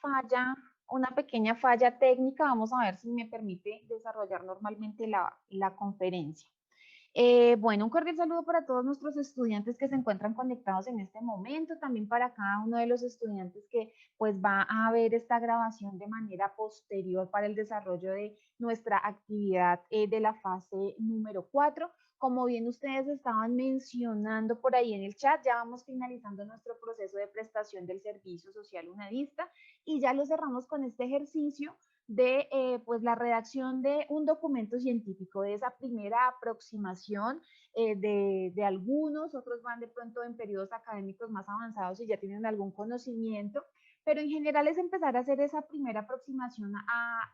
falla, una pequeña falla técnica. Vamos a ver si me permite desarrollar normalmente la conferencia. Bueno, un cordial saludo para todos nuestros estudiantes que se encuentran conectados en este momento, también para cada uno de los estudiantes que pues va a ver esta grabación de manera posterior para el desarrollo de nuestra actividad de la fase número 4. Como bien ustedes estaban mencionando por ahí en el chat, ya vamos finalizando nuestro proceso de prestación del servicio social UNADISTA y ya lo cerramos con este ejercicio de pues la redacción de un documento científico, de esa primera aproximación de algunos, otros van de pronto en periodos académicos más avanzados y ya tienen algún conocimiento, pero en general es empezar a hacer esa primera aproximación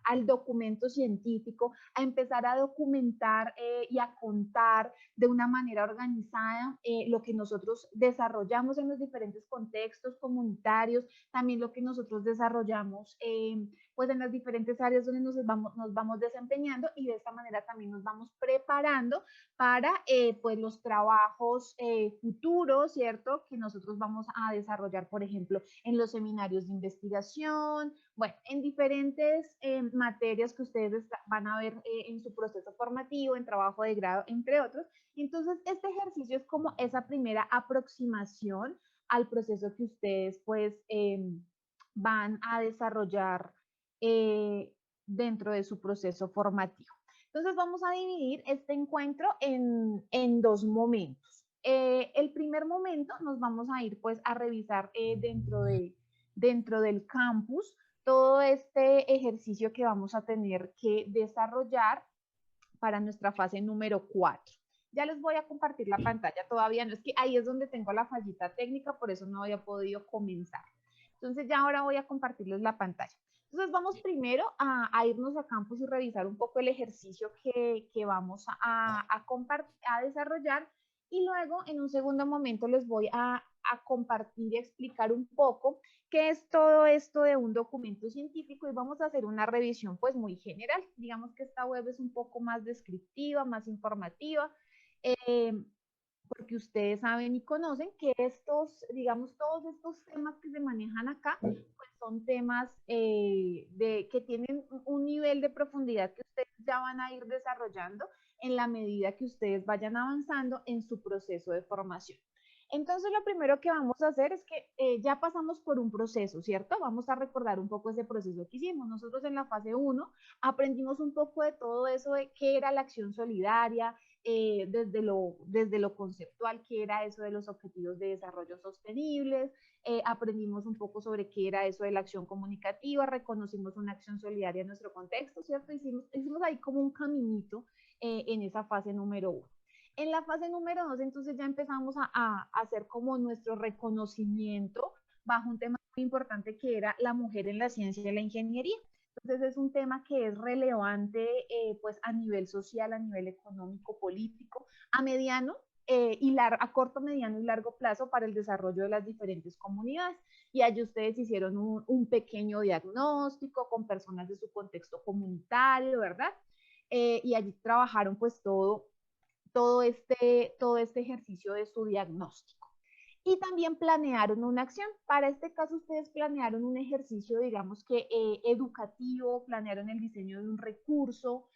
al documento científico, a empezar a documentar y a contar de una manera organizada lo que nosotros desarrollamos en los diferentes contextos comunitarios, también lo que nosotros desarrollamos pues en las diferentes áreas donde nos vamos desempeñando y de esta manera también nos vamos preparando para pues los trabajos futuros, ¿cierto? Que nosotros vamos a desarrollar, por ejemplo, en los seminarios de investigación, bueno, en diferentes materias que ustedes van a ver en su proceso formativo, en trabajo de grado, entre otros. Entonces, este ejercicio es como esa primera aproximación al proceso que ustedes pues van a desarrollar dentro de su proceso formativo. Entonces vamos a dividir este encuentro en dos momentos. El primer momento nos vamos a ir pues a revisar dentro del campus todo este ejercicio que vamos a tener que desarrollar para nuestra fase número 4. Ya les voy a compartir la pantalla, todavía no, es que ahí es donde tengo la fallita técnica, por eso no había podido comenzar. Entonces ya ahora voy a compartirles la pantalla. Entonces vamos primero a irnos a campus y revisar un poco el ejercicio que vamos a desarrollar y luego en un segundo momento les voy a compartir y explicar un poco qué es todo esto de un documento científico y vamos a hacer una revisión pues muy general. Digamos que esta web es un poco más descriptiva, más informativa, eh, porque ustedes saben y conocen que estos, digamos, todos estos temas que se manejan acá, pues son temas que tienen un nivel de profundidad que ustedes ya van a ir desarrollando en la medida que ustedes vayan avanzando en su proceso de formación. Entonces, lo primero que vamos a hacer es que ya pasamos por un proceso, ¿cierto? Vamos a recordar un poco ese proceso que hicimos. Nosotros en la fase uno aprendimos un poco de todo eso de qué era la acción solidaria, desde lo conceptual, qué era eso de los objetivos de desarrollo sostenibles, aprendimos un poco sobre qué era eso de la acción comunicativa, reconocimos una acción solidaria en nuestro contexto, ¿cierto? Hicimos ahí como un caminito en esa fase número uno. En la fase número 2, entonces ya empezamos a hacer como nuestro reconocimiento bajo un tema muy importante que era la mujer en la ciencia y la ingeniería. Entonces es un tema que es relevante pues a nivel social, a nivel económico, político, a mediano a corto, mediano y largo plazo para el desarrollo de las diferentes comunidades. Y allí ustedes hicieron un pequeño diagnóstico con personas de su contexto comunitario, ¿verdad? Y allí trabajaron pues todo este ejercicio de su diagnóstico. Y también planearon una acción. Para este caso, ustedes planearon un ejercicio, digamos que educativo, planearon el diseño de un recurso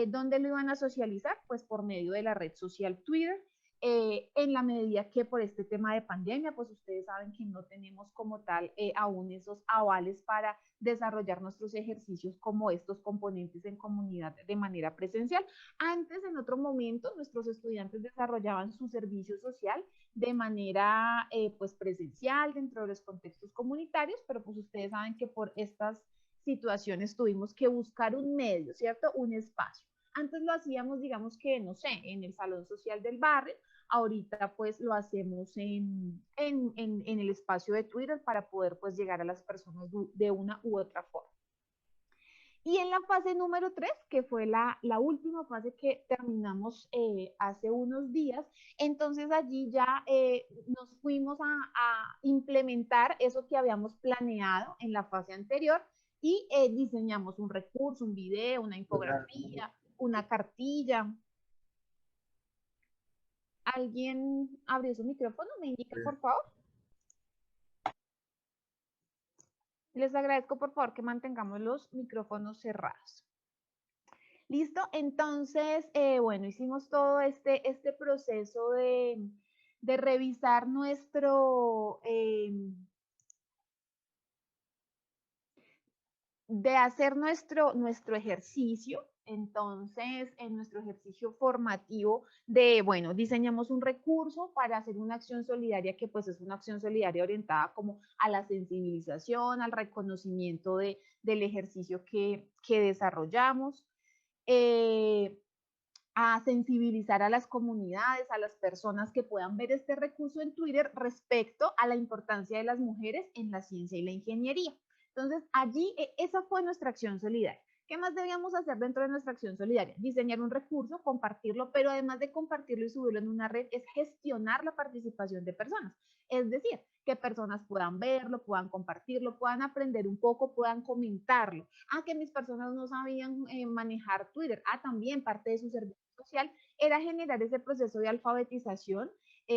¿dónde lo iban a socializar? Pues por medio de la red social Twitter. En la medida que por este tema de pandemia, pues ustedes saben que no tenemos como tal aún esos avales para desarrollar nuestros ejercicios como estos componentes en comunidad de manera presencial. Antes, en otro momento, nuestros estudiantes desarrollaban su servicio social de manera pues presencial dentro de los contextos comunitarios, pero pues ustedes saben que por estas situaciones tuvimos que buscar un medio, ¿cierto? Un espacio. Antes lo hacíamos, digamos que, no sé, en el salón social del barrio, ahorita pues lo hacemos en el espacio de Twitter para poder pues llegar a las personas de una u otra forma. Y en la fase número 3, que fue la última fase que terminamos hace unos días, entonces allí ya nos fuimos a implementar eso que habíamos planeado en la fase anterior y diseñamos un recurso, un video, una infografía, una cartilla. ¿Alguien abrió su micrófono? ¿Me indica, por favor? Les agradezco por favor que mantengamos los micrófonos cerrados. ¿Listo? Entonces, bueno, hicimos todo este proceso de revisar de hacer nuestro ejercicio. Entonces, en nuestro ejercicio formativo bueno, diseñamos un recurso para hacer una acción solidaria que pues es una acción solidaria orientada como a la sensibilización, al reconocimiento del ejercicio que desarrollamos. A sensibilizar a las comunidades, a las personas que puedan ver este recurso en Twitter respecto a la importancia de las mujeres en la ciencia y la ingeniería. Entonces, allí esa fue nuestra acción solidaria. ¿Qué más debíamos hacer dentro de nuestra acción solidaria? Diseñar un recurso, compartirlo, pero además de compartirlo y subirlo en una red, es gestionar la participación de personas. Es decir, que personas puedan verlo, puedan compartirlo, puedan aprender un poco, puedan comentarlo. Que mis personas no sabían manejar Twitter. También parte de su servicio social era generar ese proceso de alfabetización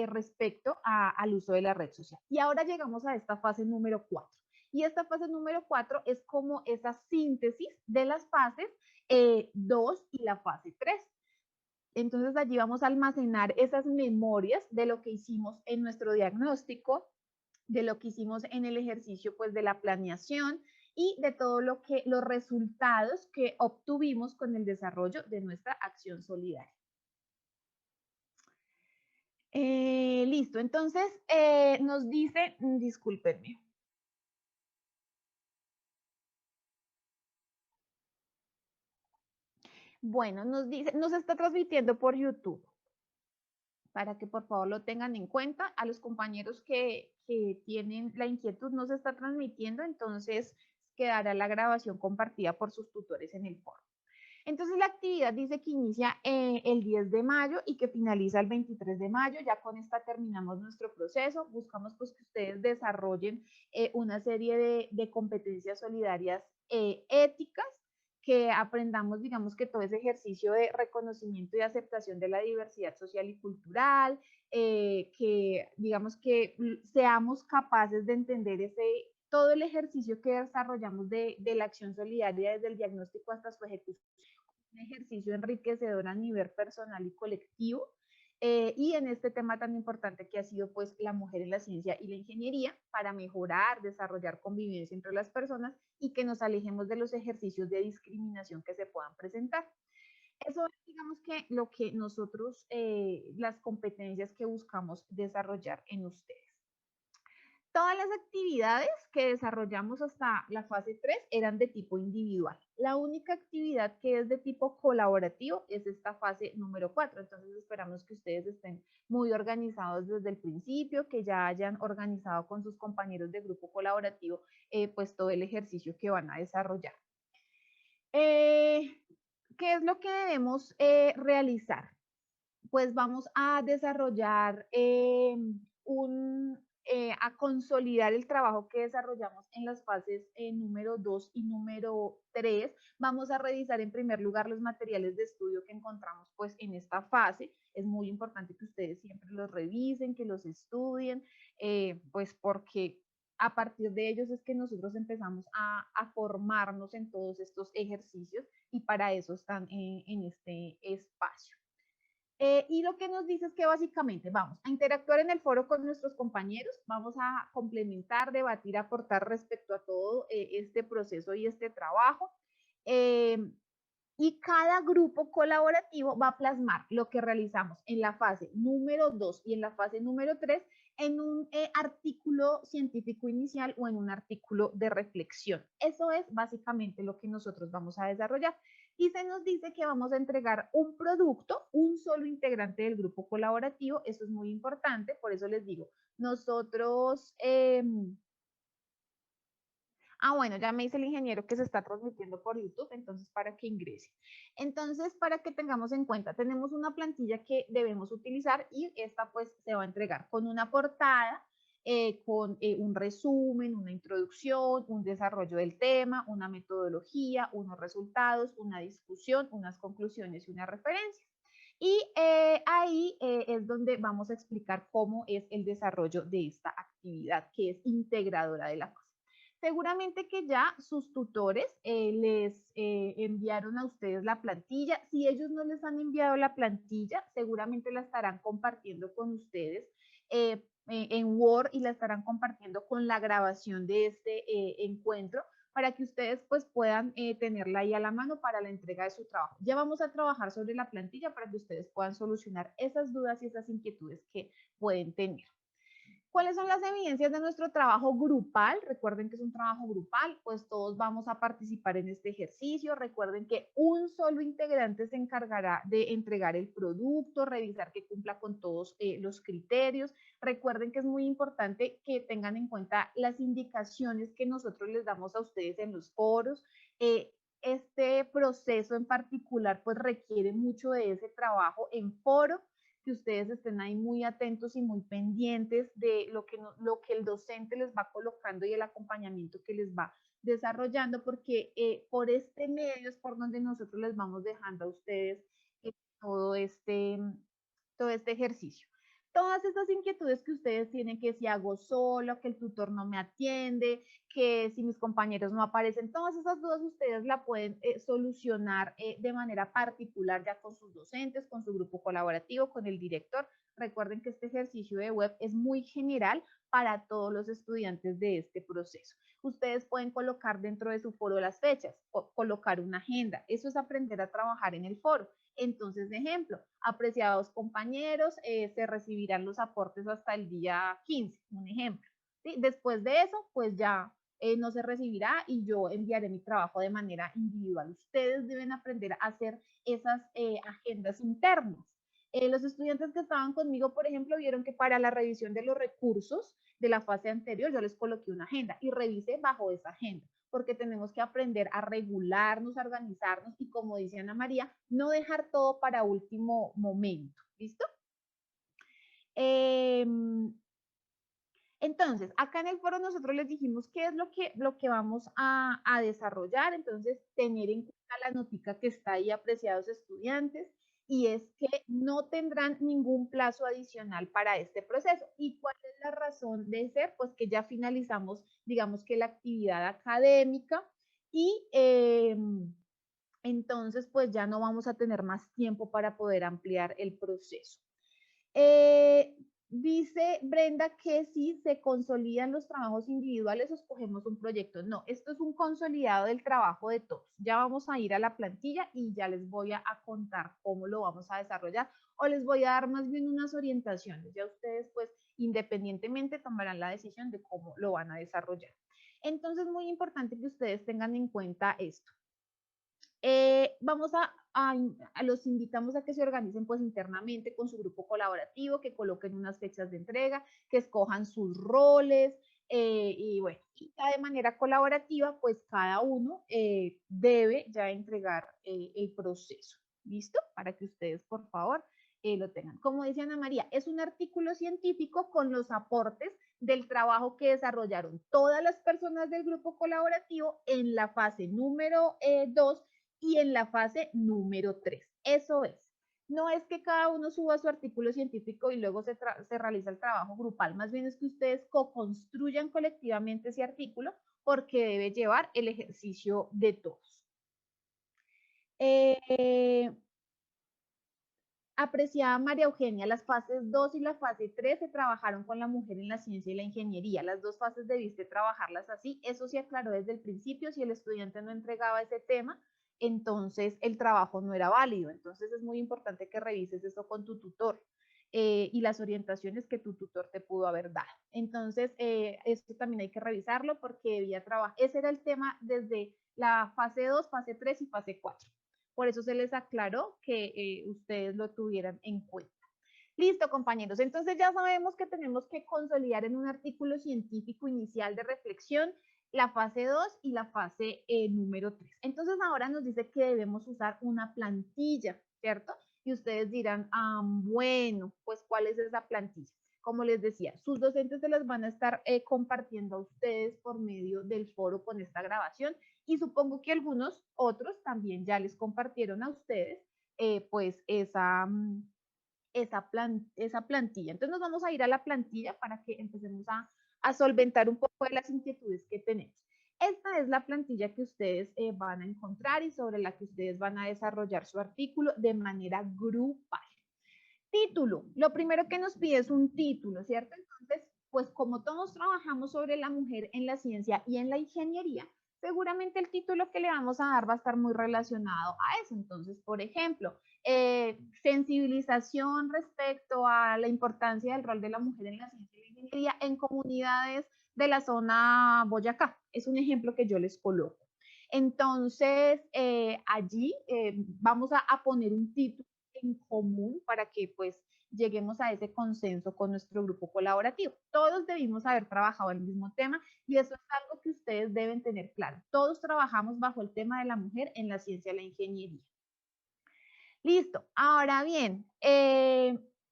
respecto al uso de la red social. Y ahora llegamos a esta fase número 4. Y esta fase número 4 es como esa síntesis de las fases 2 y la fase 3. Entonces allí vamos a almacenar esas memorias de lo que hicimos en nuestro diagnóstico, de lo que hicimos en el ejercicio pues de la planeación y de todo los resultados que obtuvimos con el desarrollo de nuestra acción solidaria. Listo, entonces nos dice, discúlpenme. Bueno, nos dice, nos está transmitiendo por YouTube, para que por favor lo tengan en cuenta. A los compañeros que tienen la inquietud nos está transmitiendo, entonces quedará la grabación compartida por sus tutores en el foro. Entonces la actividad dice que inicia el 10 de mayo y que finaliza el 23 de mayo. Ya con esta terminamos nuestro proceso. Buscamos pues que ustedes desarrollen una serie de competencias solidarias éticas, que aprendamos, digamos, que todo ese ejercicio de reconocimiento y aceptación de la diversidad social y cultural, que digamos que seamos capaces de entender todo el ejercicio que desarrollamos de la acción solidaria desde el diagnóstico hasta su ejecución, un ejercicio enriquecedor a nivel personal y colectivo. Y en este tema tan importante que ha sido pues la mujer en la ciencia y la ingeniería, para mejorar, desarrollar convivencia entre las personas y que nos alejemos de los ejercicios de discriminación que se puedan presentar. Eso es, digamos, que lo que nosotros, las competencias que buscamos desarrollar en ustedes. Todas las actividades que desarrollamos hasta la fase 3 eran de tipo individual. La única actividad que es de tipo colaborativo es esta fase número 4. Entonces esperamos que ustedes estén muy organizados desde el principio, que ya hayan organizado con sus compañeros de grupo colaborativo pues todo el ejercicio que van a desarrollar. ¿Qué es lo que debemos realizar? Pues vamos a desarrollar a consolidar el trabajo que desarrollamos en las fases número 2 y número 3. Vamos a revisar en primer lugar los materiales de estudio que encontramos pues en esta fase. Es muy importante que ustedes siempre los revisen, que los estudien, pues porque a partir de ellos es que nosotros empezamos a formarnos en todos estos ejercicios y para eso están en este espacio. Y lo que nos dice es que básicamente vamos a interactuar en el foro con nuestros compañeros, vamos a complementar, debatir, aportar respecto a todo este proceso y este trabajo. Y cada grupo colaborativo va a plasmar lo que realizamos en la fase número 2 y en la fase número 3 en un artículo científico inicial o en un artículo de reflexión. Eso es básicamente lo que nosotros vamos a desarrollar. Y se nos dice que vamos a entregar un producto, un solo integrante del grupo colaborativo. Eso es muy importante, por eso les digo, nosotros... bueno, ya me dice el ingeniero que se está transmitiendo por YouTube, entonces para que ingrese. Entonces, para que tengamos en cuenta, tenemos una plantilla que debemos utilizar y esta pues se va a entregar con una portada, con un resumen, una introducción, un desarrollo del tema, una metodología, unos resultados, una discusión, unas conclusiones y una referencia. Y ahí es donde vamos a explicar cómo es el desarrollo de esta actividad que es integradora de la cosa. Seguramente que ya sus tutores les enviaron a ustedes la plantilla. Si ellos no les han enviado la plantilla, seguramente la estarán compartiendo con ustedes en Word y la estarán compartiendo con la grabación de este encuentro para que ustedes pues puedan tenerla ahí a la mano para la entrega de su trabajo. Ya vamos a trabajar sobre la plantilla para que ustedes puedan solucionar esas dudas y esas inquietudes que pueden tener. ¿Cuáles son las evidencias de nuestro trabajo grupal? Recuerden que es un trabajo grupal, pues todos vamos a participar en este ejercicio. Recuerden que un solo integrante se encargará de entregar el producto, revisar que cumpla con todos los criterios. Recuerden que es muy importante que tengan en cuenta las indicaciones que nosotros les damos a ustedes en los foros. Este proceso en particular pues requiere mucho de ese trabajo en foro, que ustedes estén ahí muy atentos y muy pendientes de lo que el docente les va colocando y el acompañamiento que les va desarrollando, porque por este medio es por donde nosotros les vamos dejando a ustedes eh, todo, este, todo este ejercicio. Todas estas inquietudes que ustedes tienen, que si hago solo, que el tutor no me atiende, que si mis compañeros no aparecen, todas esas dudas ustedes la pueden solucionar de manera particular ya con sus docentes, con su grupo colaborativo, con el director. Recuerden que este ejercicio de web es muy general para todos los estudiantes de este proceso. Ustedes pueden colocar dentro de su foro las fechas, colocar una agenda. Eso es aprender a trabajar en el foro. Entonces, de ejemplo, apreciados compañeros, se recibirán los aportes hasta el día 15, un ejemplo. ¿Sí? Después de eso, pues ya no se recibirá y yo enviaré mi trabajo de manera individual. Ustedes deben aprender a hacer esas agendas internas. Los estudiantes que estaban conmigo, por ejemplo, vieron que para la revisión de los recursos de la fase anterior yo les coloqué una agenda y revisé bajo esa agenda, porque tenemos que aprender a regularnos, a organizarnos y, como dice Ana María, no dejar todo para último momento. ¿Listo? Entonces, acá en el foro nosotros les dijimos qué es lo que vamos a desarrollar. Entonces, tener en cuenta la notica que está ahí, apreciados estudiantes, y es que no tendrán ningún plazo adicional para este proceso. ¿Y cuál es la razón de ser? Pues que ya finalizamos, digamos que la actividad académica y entonces pues ya no vamos a tener más tiempo para poder ampliar el proceso. Eh, Dice Brenda que si se consolidan los trabajos individuales o escogemos un proyecto. No, esto es un consolidado del trabajo de todos. Ya vamos a ir a la plantilla y ya les voy a contar cómo lo vamos a desarrollar, o les voy a dar más bien unas orientaciones. Ya ustedes pues independientemente tomarán la decisión de cómo lo van a desarrollar. Entonces, muy importante que ustedes tengan en cuenta esto. Los invitamos a que se organicen pues internamente con su grupo colaborativo, que coloquen unas fechas de entrega, que escojan sus roles y bueno, y de manera colaborativa pues cada uno debe ya entregar el proceso. ¿Listo? Para que ustedes por favor lo tengan. Como decía Ana María, es un artículo científico con los aportes del trabajo que desarrollaron todas las personas del grupo colaborativo en la fase número 2 y en la fase número 3. Eso es. No es que cada uno suba su artículo científico y luego se realiza el trabajo grupal, más bien es que ustedes co-construyan colectivamente ese artículo porque debe llevar el ejercicio de todos. Apreciada María Eugenia, las fases 2 y la fase 3 se trabajaron con la mujer en la ciencia y la ingeniería. Las dos fases debiste trabajarlas así. Eso se aclaró desde el principio. Si el estudiante no entregaba ese tema, entonces el trabajo no era válido. Entonces es muy importante que revises eso con tu tutor y las orientaciones que tu tutor te pudo haber dado. Entonces, esto también hay que revisarlo porque debía trabajar. Ese era el tema desde la fase 2, fase 3 y fase 4. Por eso se les aclaró que ustedes lo tuvieran en cuenta. Listo, compañeros. Entonces ya sabemos que tenemos que consolidar en un artículo científico inicial de reflexión la fase 2 y la fase número 3. Entonces ahora nos dice que debemos usar una plantilla, ¿cierto? Y ustedes dirán, bueno, pues ¿cuál es esa plantilla? Como les decía, sus docentes se las van a estar compartiendo a ustedes por medio del foro con esta grabación y supongo que algunos otros también ya les compartieron a ustedes pues esa plantilla. Entonces nos vamos a ir a la plantilla para que empecemos a solventar un poco de las inquietudes que tenemos. esta es la plantilla que ustedes van a encontrar y sobre la que ustedes van a desarrollar su artículo de manera grupal. Título. Lo primero que nos pide es un título, ¿cierto? Entonces, pues como todos trabajamos sobre la mujer en la ciencia y en la ingeniería, seguramente el título que le vamos a dar va a estar muy relacionado a eso. Entonces, por ejemplo, sensibilización respecto a la importancia del rol de la mujer en la ciencia y la ingeniería en comunidades de la zona Boyacá. Es un ejemplo que yo les coloco. Entonces, allí vamos a poner un título en común para que pues lleguemos a ese consenso con nuestro grupo colaborativo. Todos debimos haber trabajado el mismo tema y eso es algo que ustedes deben tener claro. Todos trabajamos bajo el tema de la mujer en la ciencia y la ingeniería. Listo. Ahora bien,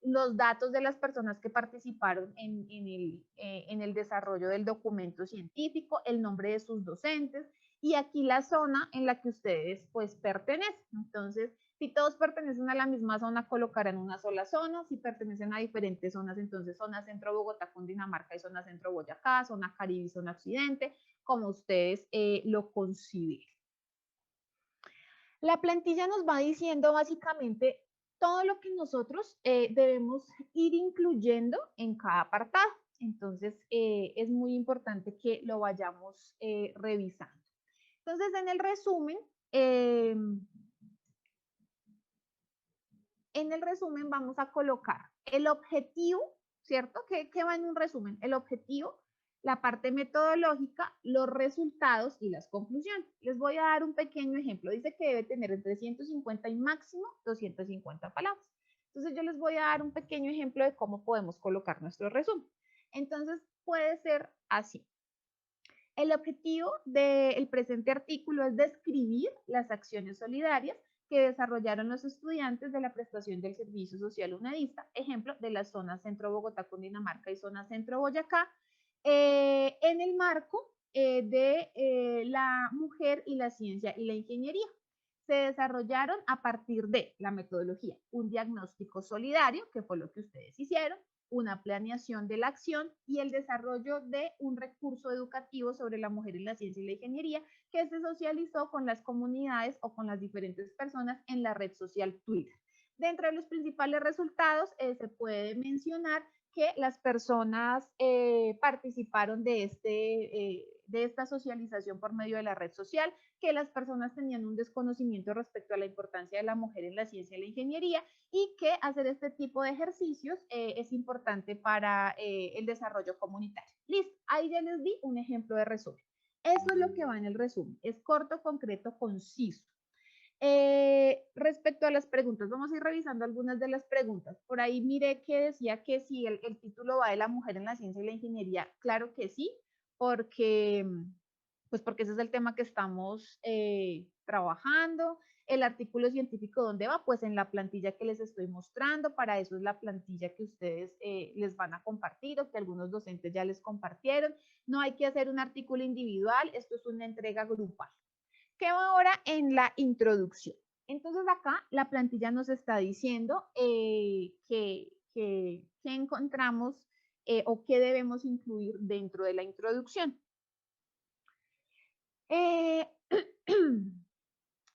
los datos de las personas que participaron en el desarrollo del documento científico, el nombre de sus docentes y aquí la zona en la que ustedes pues pertenecen. Entonces, si todos pertenecen a la misma zona, colocarán una sola zona. Si pertenecen a diferentes zonas, entonces zona centro Bogotá, Cundinamarca y zona centro Boyacá, zona Caribe y zona occidente, como ustedes lo consideren. La plantilla nos va diciendo básicamente todo lo que nosotros debemos ir incluyendo en cada apartado. Entonces, es muy importante que lo vayamos revisando. Entonces, en el resumen vamos a colocar el objetivo, ¿cierto? ¿Qué va en un resumen? El objetivo, la parte metodológica, los resultados y las conclusiones. Les voy a dar un pequeño ejemplo. Dice que debe tener entre 150 y máximo 250 palabras. Entonces yo les voy a dar un pequeño ejemplo de cómo podemos colocar nuestro resumen. Entonces puede ser así. El objetivo del presente artículo es describir las acciones solidarias que desarrollaron los estudiantes de la prestación del servicio social unedista, ejemplo, de la zona centro Bogotá, Cundinamarca y zona centro Boyacá, en el marco de la mujer y la ciencia y la ingeniería. Se desarrollaron a partir de la metodología, un diagnóstico solidario, que fue lo que ustedes hicieron, una planeación de la acción y el desarrollo de un recurso educativo sobre la mujer en la ciencia y la ingeniería que se socializó con las comunidades o con las diferentes personas en la red social Twitter. Dentro de los principales resultados se puede mencionar que las personas participaron de esta socialización por medio de la red social, que las personas tenían un desconocimiento respecto a la importancia de la mujer en la ciencia y la ingeniería y que hacer este tipo de ejercicios es importante para el desarrollo comunitario. Listo, ahí ya les di un ejemplo de resumen. Eso es lo que va en el resumen, es corto, concreto, conciso. Respecto a las preguntas, vamos a ir revisando algunas de las preguntas. Por ahí miré que decía que si el título va de la mujer en la ciencia y la ingeniería, claro que sí, porque, pues porque ese es el tema que estamos trabajando. El artículo científico, ¿dónde va? Pues en la plantilla que les estoy mostrando, para eso es la plantilla que ustedes les van a compartir o que algunos docentes ya les compartieron. No hay que hacer un artículo individual, esto es una entrega grupal. ¿Qué va ahora en la introducción? Entonces acá la plantilla nos está diciendo que encontramos o qué debemos incluir dentro de la introducción.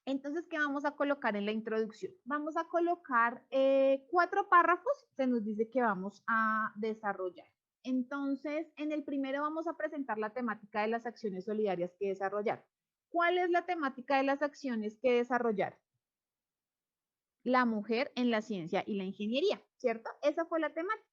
Entonces, ¿qué vamos a colocar en la introducción? Vamos a colocar 4 párrafos, se nos dice que vamos a desarrollar. Entonces, en el primero vamos a presentar la temática de las acciones solidarias que desarrollar. ¿Cuál es la temática de las acciones que desarrollar? La mujer en la ciencia y la ingeniería, ¿cierto? Esa fue la temática.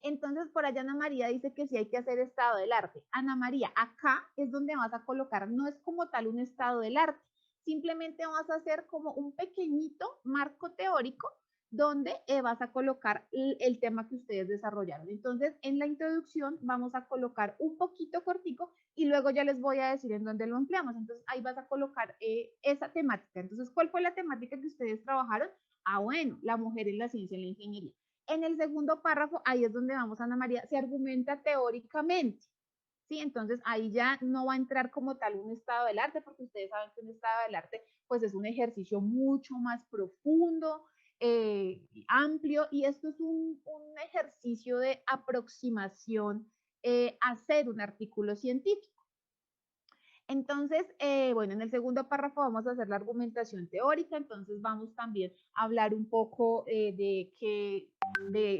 Entonces, por allá Ana María dice que sí hay que hacer estado del arte. Ana María, acá es donde vas a colocar, no es como tal un estado del arte, simplemente vas a hacer como un pequeñito marco teórico donde vas a colocar el tema que ustedes desarrollaron. Entonces, en la introducción vamos a colocar un poquito cortico y luego ya les voy a decir en dónde lo empleamos. Entonces, ahí vas a colocar esa temática. Entonces, ¿cuál fue la temática que ustedes trabajaron? Ah, bueno, la mujer en la ciencia y la ingeniería. En el segundo párrafo, ahí es donde vamos, Ana María, se argumenta teóricamente. ¿Sí? Entonces ahí ya no va a entrar como tal un estado del arte, porque ustedes saben que un estado del arte pues es un ejercicio mucho más profundo, amplio, y esto es un ejercicio de aproximación a hacer un artículo científico. Entonces, bueno, en el segundo párrafo vamos a hacer la argumentación teórica, entonces vamos también a hablar un poco de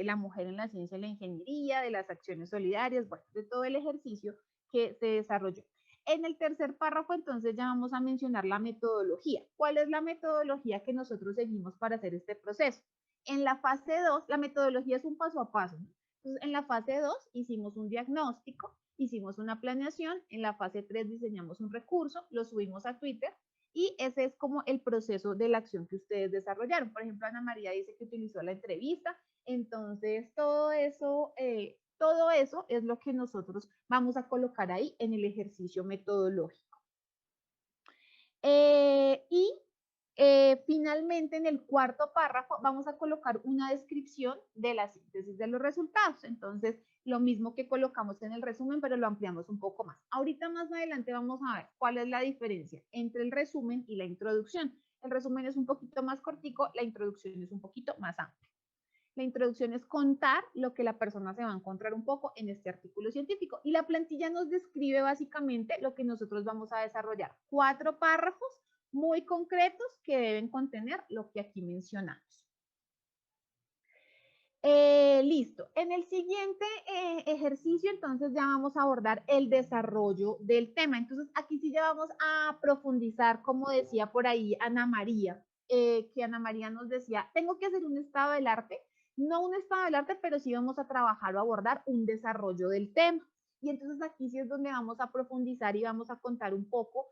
la mujer en la ciencia y la ingeniería, de las acciones solidarias, bueno, de todo el ejercicio que se desarrolló. En el tercer párrafo, entonces, ya vamos a mencionar la metodología. ¿Cuál es la metodología que nosotros seguimos para hacer este proceso? En la fase 2, la metodología es un paso a paso, ¿no? Entonces, en la fase 2 hicimos un diagnóstico, hicimos una planeación, en la fase 3 diseñamos un recurso, lo subimos a Twitter y ese es como el proceso de la acción que ustedes desarrollaron. Por ejemplo, Ana María dice que utilizó la entrevista, entonces todo eso es lo que nosotros vamos a colocar ahí en el ejercicio metodológico. Finalmente, en el cuarto párrafo vamos a colocar una descripción de la síntesis de los resultados. Entonces, lo mismo que colocamos en el resumen, pero lo ampliamos un poco más. Ahorita más adelante vamos a ver cuál es la diferencia entre el resumen y la introducción. El resumen es un poquito más cortico, la introducción es un poquito más amplia. La introducción es contar lo que la persona se va a encontrar un poco en este artículo científico. Y la plantilla nos describe básicamente lo que nosotros vamos a desarrollar. 4 párrafos muy concretos que deben contener lo que aquí mencionamos. Listo. En el siguiente ejercicio, entonces ya vamos a abordar el desarrollo del tema. Entonces, aquí sí ya vamos a profundizar, como decía por ahí Ana María, que Ana María nos decía, tengo que hacer un estado del arte, no un estado del arte, pero sí vamos a trabajar o abordar un desarrollo del tema. Y entonces aquí sí es donde vamos a profundizar y vamos a contar un poco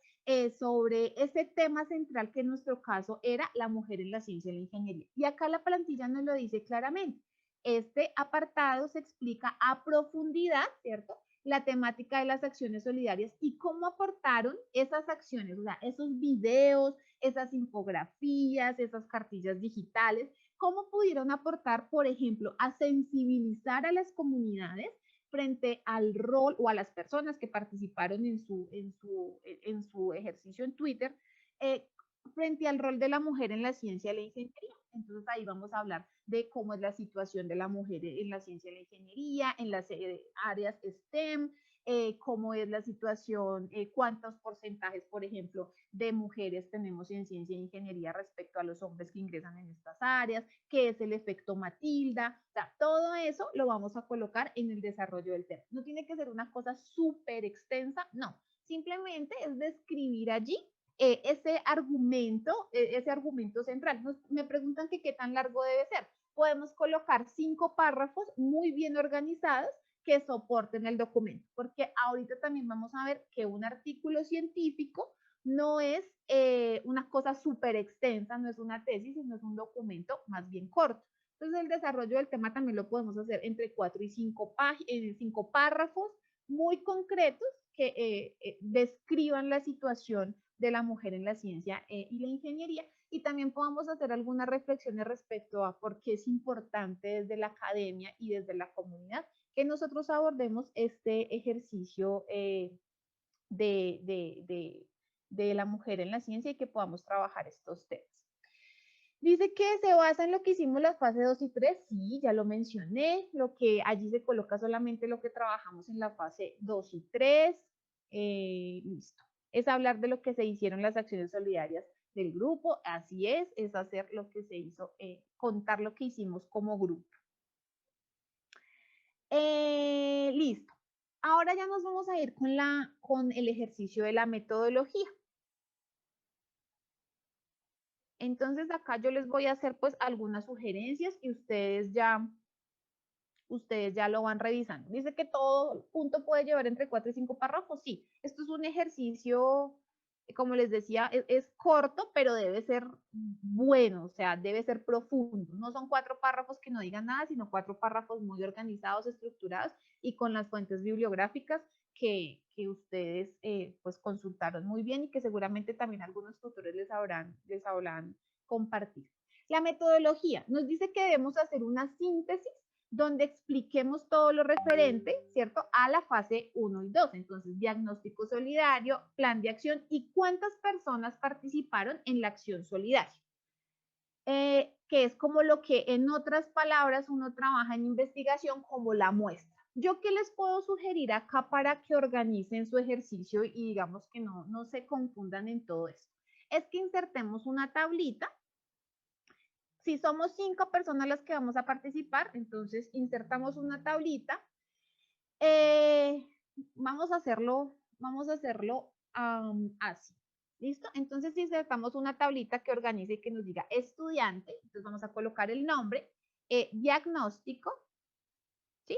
sobre ese tema central que en nuestro caso era la mujer en la ciencia y la ingeniería. Y acá la plantilla nos lo dice claramente. Este apartado se explica a profundidad, ¿cierto? La temática de las acciones solidarias y cómo aportaron esas acciones, o sea, esos videos, esas infografías, esas cartillas digitales, cómo pudieron aportar, por ejemplo, a sensibilizar a las comunidades frente al rol o a las personas que participaron en su ejercicio en Twitter, frente al rol de la mujer en la ciencia y la ingeniería. Entonces ahí vamos a hablar de cómo es la situación de la mujer en la ciencia y la ingeniería, en las áreas STEM, cómo es la situación, cuántos porcentajes, por ejemplo, de mujeres tenemos en ciencia e ingeniería respecto a los hombres que ingresan en estas áreas, qué es el efecto Matilda, o sea, todo eso lo vamos a colocar en el desarrollo del tema. No tiene que ser una cosa súper extensa, no, simplemente es describir allí ese argumento central. Me preguntan que qué tan largo debe ser. Podemos colocar 5 párrafos muy bien organizados que soporten el documento, porque ahorita también vamos a ver que un artículo científico no es una cosa súper extensa, no es una tesis, sino es un documento más bien corto. Entonces el desarrollo del tema también lo podemos hacer entre 4 y 5 párrafos muy concretos que describan la situación de la mujer en la ciencia y la ingeniería, y también podamos hacer algunas reflexiones respecto a por qué es importante desde la academia y desde la comunidad que nosotros abordemos este ejercicio de la mujer en la ciencia y que podamos trabajar estos temas. Dice que se basa en lo que hicimos las fases 2 y 3, sí, ya lo mencioné, lo que allí se coloca solamente lo que trabajamos en la fase 2 y 3, listo. Es hablar de lo que se hicieron las acciones solidarias del grupo, así es hacer lo que se hizo, contar lo que hicimos como grupo. Listo. Ahora ya nos vamos a ir con el ejercicio de la metodología. Entonces acá yo les voy a hacer pues algunas sugerencias y ustedes ya lo van revisando. Dice que todo punto puede llevar entre 4 y 5 párrafos. Sí, esto es un ejercicio, como les decía, es corto, pero debe ser bueno, o sea, debe ser profundo. No son 4 párrafos que no digan nada, sino 4 párrafos muy organizados, estructurados y con las fuentes bibliográficas que ustedes pues consultaron muy bien y que seguramente también algunos tutores les habrán compartido. La metodología nos dice que debemos hacer una síntesis donde expliquemos todo lo referente, ¿cierto?, a la fase 1 y 2. Entonces, diagnóstico solidario, plan de acción y cuántas personas participaron en la acción solidaria. Que es como lo que en otras palabras uno trabaja en investigación como la muestra. ¿Yo qué les puedo sugerir acá para que organicen su ejercicio y digamos que no se confundan en todo esto? Es que insertemos una tablita. Si somos 5 personas las que vamos a participar, entonces insertamos una tablita. Eh, vamos a hacerlo así. ¿Listo? Entonces insertamos una tablita que organice y que nos diga estudiante. Entonces vamos a colocar el nombre, diagnóstico, ¿sí?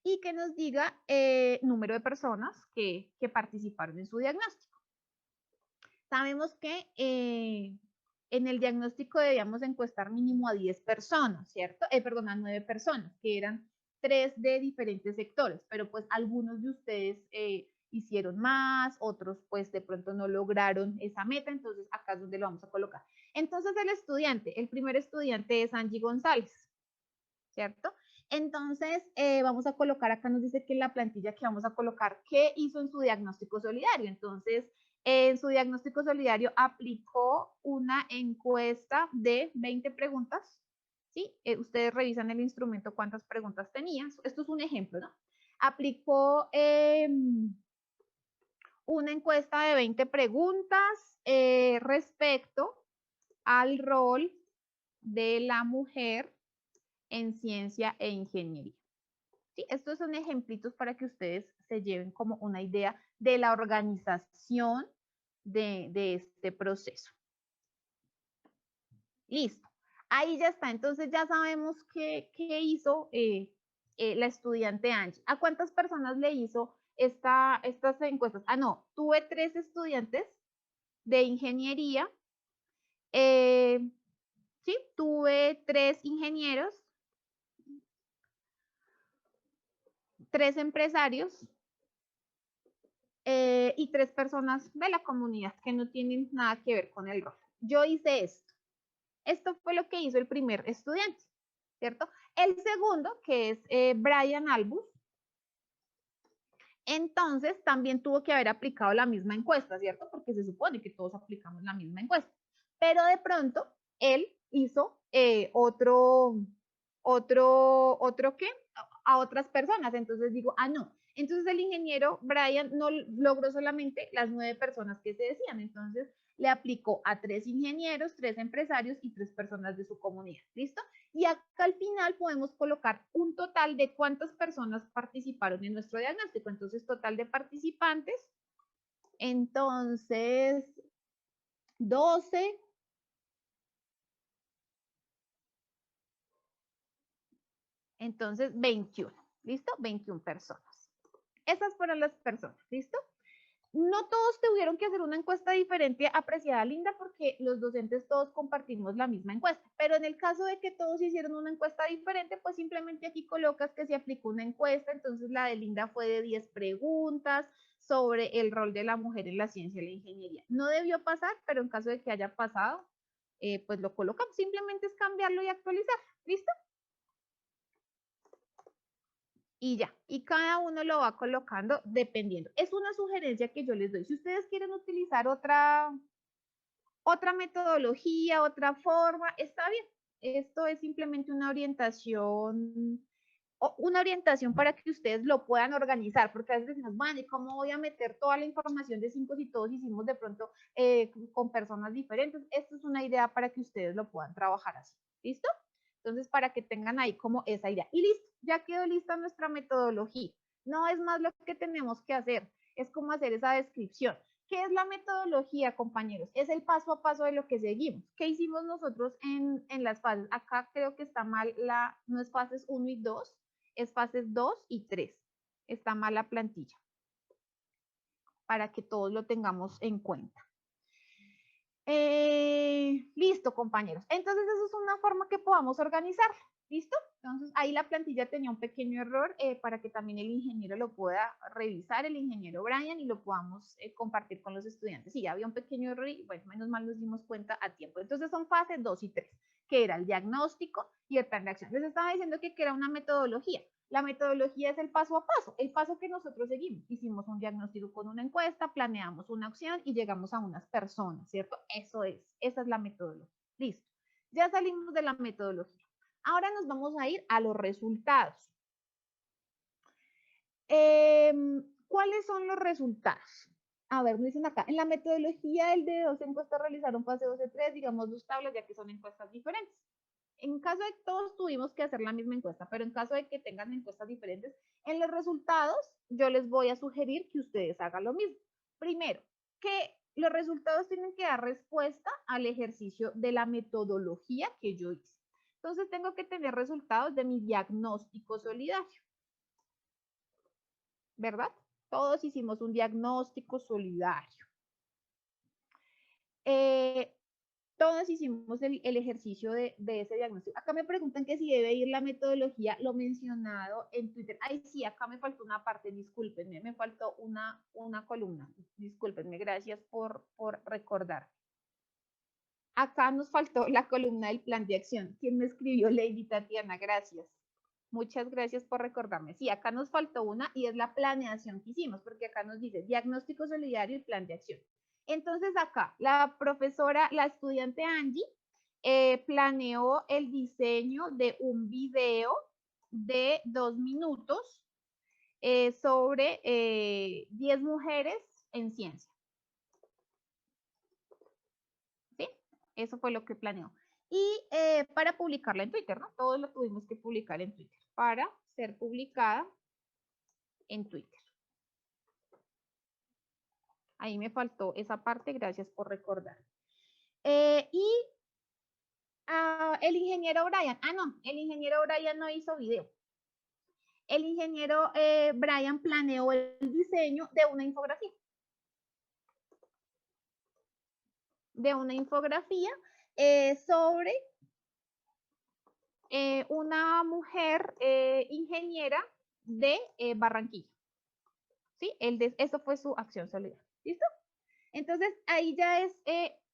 Y que nos diga número de personas que participaron en su diagnóstico. Sabemos que en el diagnóstico debíamos encuestar mínimo a 10 personas, ¿cierto? Perdón, a 9 personas, que eran 3 de diferentes sectores, pero pues algunos de ustedes hicieron más, otros pues de pronto no lograron esa meta, entonces acá es donde lo vamos a colocar. Entonces el primer estudiante es Angie González, ¿cierto? Entonces, vamos a colocar, acá nos dice que la plantilla que vamos a colocar, ¿qué hizo en su diagnóstico solidario? Entonces, en su diagnóstico solidario aplicó una encuesta de 20 preguntas, ¿sí? Ustedes revisan el instrumento cuántas preguntas tenía. Esto es un ejemplo, ¿no? Aplicó una encuesta de 20 preguntas respecto al rol de la mujer en ciencia e ingeniería. ¿Sí? Estos son ejemplitos para que ustedes se lleven como una idea de la organización de este proceso. Listo. Ahí ya está. Entonces ya sabemos qué hizo la estudiante Angie. ¿A cuántas personas le hizo estas encuestas? Ah, no, tuve 3 estudiantes de ingeniería. Sí, tuve 3 ingenieros, 3 empresarios y 3 personas de la comunidad que no tienen nada que ver con el rol. Yo hice esto. Esto fue lo que hizo el primer estudiante, ¿cierto? El segundo, que es Brian Albus, entonces también tuvo que haber aplicado la misma encuesta, ¿cierto? Porque se supone que todos aplicamos la misma encuesta. Pero de pronto, él hizo otro ¿qué? A otras personas. Entonces digo, ah, no. Entonces el ingeniero Brian no logró solamente las 9 personas que se decían. Entonces le aplicó a 3 ingenieros, 3 empresarios y 3 personas de su comunidad. ¿Listo? Y acá al final podemos colocar un total de cuántas personas participaron en nuestro diagnóstico. Entonces, total de participantes. Entonces, 12. Entonces, 21. ¿Listo? 21 personas. Esas fueron las personas. ¿Listo? No todos tuvieron que hacer una encuesta diferente, apreciada Linda, porque los docentes todos compartimos la misma encuesta, pero en el caso de que todos hicieron una encuesta diferente, pues simplemente aquí colocas que se aplicó una encuesta. Entonces la de Linda fue de 10 preguntas sobre el rol de la mujer en la ciencia y la ingeniería. No debió pasar, pero en caso de que haya pasado, pues lo colocamos, simplemente es cambiarlo y actualizar. ¿Listo? Y ya, y cada uno lo va colocando dependiendo. Es una sugerencia que yo les doy. Si ustedes quieren utilizar otra metodología, otra forma, está bien. Esto es simplemente una orientación para que ustedes lo puedan organizar, porque a veces decimos, bueno, ¿y cómo voy a meter toda la información de 5 si todos hicimos de pronto con personas diferentes? Esto es una idea para que ustedes lo puedan trabajar así. ¿Listo? Entonces, para que tengan ahí como esa idea. Y listo, ya quedó lista nuestra metodología. No es más lo que tenemos que hacer, es como hacer esa descripción. ¿Qué es la metodología, compañeros? Es el paso a paso de lo que seguimos. ¿Qué hicimos nosotros en las fases? Acá creo que está mal, no es fases 1 y 2, es fases 2 y 3. Está mal la plantilla, para que todos lo tengamos en cuenta. Listo, compañeros. Entonces, eso es una forma que podamos organizar. ¿Listo? Entonces, ahí la plantilla tenía un pequeño error para que también el ingeniero lo pueda revisar, el ingeniero Brian, y lo podamos compartir con los estudiantes. Sí, había un pequeño error y, bueno, menos mal nos dimos cuenta a tiempo. Entonces, son fases 2 y 3, que era el diagnóstico y el plan de acción. Les estaba diciendo que era una metodología. La metodología es el paso a paso, el paso que nosotros seguimos. Hicimos un diagnóstico con una encuesta, planeamos una acción y llegamos a unas personas, ¿cierto? Esa es la metodología. Listo. Ya salimos de la metodología. Ahora nos vamos a ir a los resultados. ¿Cuáles son los resultados? A ver, me dicen acá, en la metodología del de 2 encuestas realizaron fase 2 y 3, digamos dos tablas, ya que son encuestas diferentes. En caso de que todos tuvimos que hacer la misma encuesta, pero en caso de que tengan encuestas diferentes, en los resultados yo les voy a sugerir que ustedes hagan lo mismo. Primero, que los resultados tienen que dar respuesta al ejercicio de la metodología que yo hice. Entonces tengo que tener resultados de mi diagnóstico solidario, ¿verdad? Todos hicimos un diagnóstico solidario. Todos hicimos el ejercicio de ese diagnóstico. Acá me preguntan que si debe ir la metodología, lo mencionado en Twitter. Ay, sí, acá me faltó una parte, discúlpenme, me faltó una columna. Discúlpenme, gracias por recordar. Acá nos faltó la columna del plan de acción. ¿Quién me escribió? Lady Tatiana, gracias. Muchas gracias por recordarme. Sí, acá nos faltó una y es la planeación que hicimos, porque acá nos dice diagnóstico solidario y plan de acción. Entonces acá, la profesora, la estudiante Angie, planeó el diseño de un video de 2 minutos sobre 10 mujeres en ciencia. ¿Sí? Eso fue lo que planeó. Y para publicarla en Twitter, ¿no? Todos lo tuvimos que publicar en Twitter para ser publicada en Twitter. Ahí me faltó esa parte, gracias por recordar. Y el ingeniero Brian, no, el ingeniero Brian no hizo video. El ingeniero Brian planeó el diseño de una infografía. Sobre una mujer ingeniera de Barranquilla. ¿Sí? Eso fue su acción solidaria. ¿Listo? Entonces, ahí ya es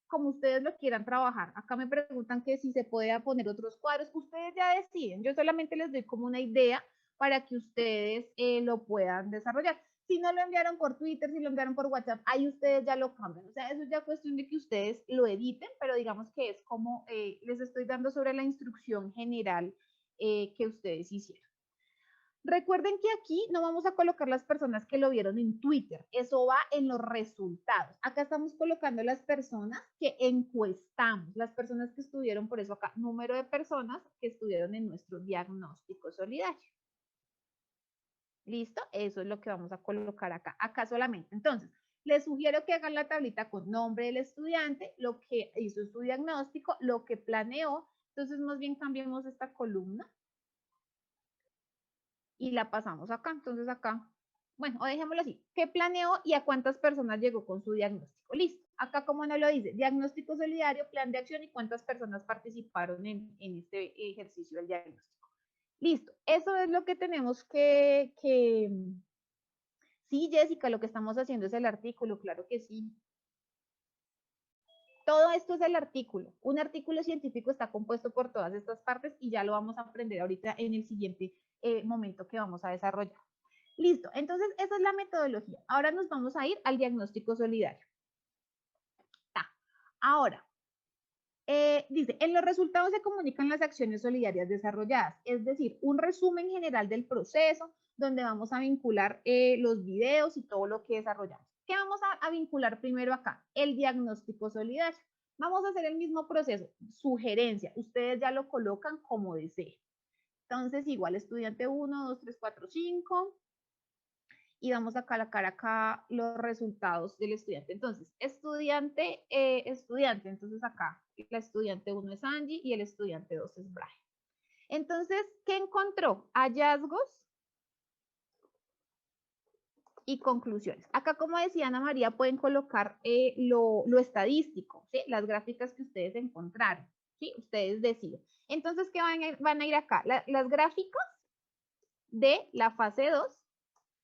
como ustedes lo quieran trabajar. Acá me preguntan que si se puede poner otros cuadros. Ustedes ya deciden. Yo solamente les doy como una idea para que ustedes lo puedan desarrollar. Si no lo enviaron por Twitter, si lo enviaron por WhatsApp, ahí ustedes ya lo cambian. O sea, eso es ya cuestión de que ustedes lo editen, pero digamos que es como les estoy dando sobre la instrucción general que ustedes hicieron. Recuerden que aquí no vamos a colocar las personas que lo vieron en Twitter, eso va en los resultados. Acá estamos colocando las personas que encuestamos, las personas que estuvieron, por eso acá, número de personas que estuvieron en nuestro diagnóstico solidario. ¿Listo? Eso es lo que vamos a colocar acá solamente. Entonces, les sugiero que hagan la tablita con nombre del estudiante, lo que hizo su diagnóstico, lo que planeó. Entonces, más bien cambiemos esta columna y la pasamos acá. Entonces acá, bueno, o dejémoslo así, ¿qué planeó y a cuántas personas llegó con su diagnóstico? Listo. Acá como no lo dice, diagnóstico solidario, plan de acción y cuántas personas participaron en este ejercicio del diagnóstico. Listo, eso es lo que tenemos que... Sí, Jessica, lo que estamos haciendo es el artículo, claro que sí. Todo esto es el artículo. Un artículo científico está compuesto por todas estas partes y ya lo vamos a aprender ahorita en el siguiente momento que vamos a desarrollar. Listo, entonces esa es la metodología. Ahora nos vamos a ir al diagnóstico solidario. Ahora, dice, en los resultados se comunican las acciones solidarias desarrolladas, es decir, un resumen general del proceso donde vamos a vincular los videos y todo lo que desarrollamos. ¿Qué vamos a vincular primero acá? El diagnóstico solidario. Vamos a hacer el mismo proceso, sugerencia, ustedes ya lo colocan como deseen. Entonces, igual estudiante 1, 2, 3, 4, 5, y vamos a colocar acá los resultados del estudiante. Entonces, estudiante, entonces acá la estudiante 1 es Angie y el estudiante 2 es Brian. Entonces, ¿qué encontró? Hallazgos y conclusiones. Acá, como decía Ana María, pueden colocar lo estadístico, ¿sí? Las gráficas que ustedes encontraron, ¿sí? Ustedes deciden. Entonces, ¿qué van a ir acá? Las gráficas de la fase 2.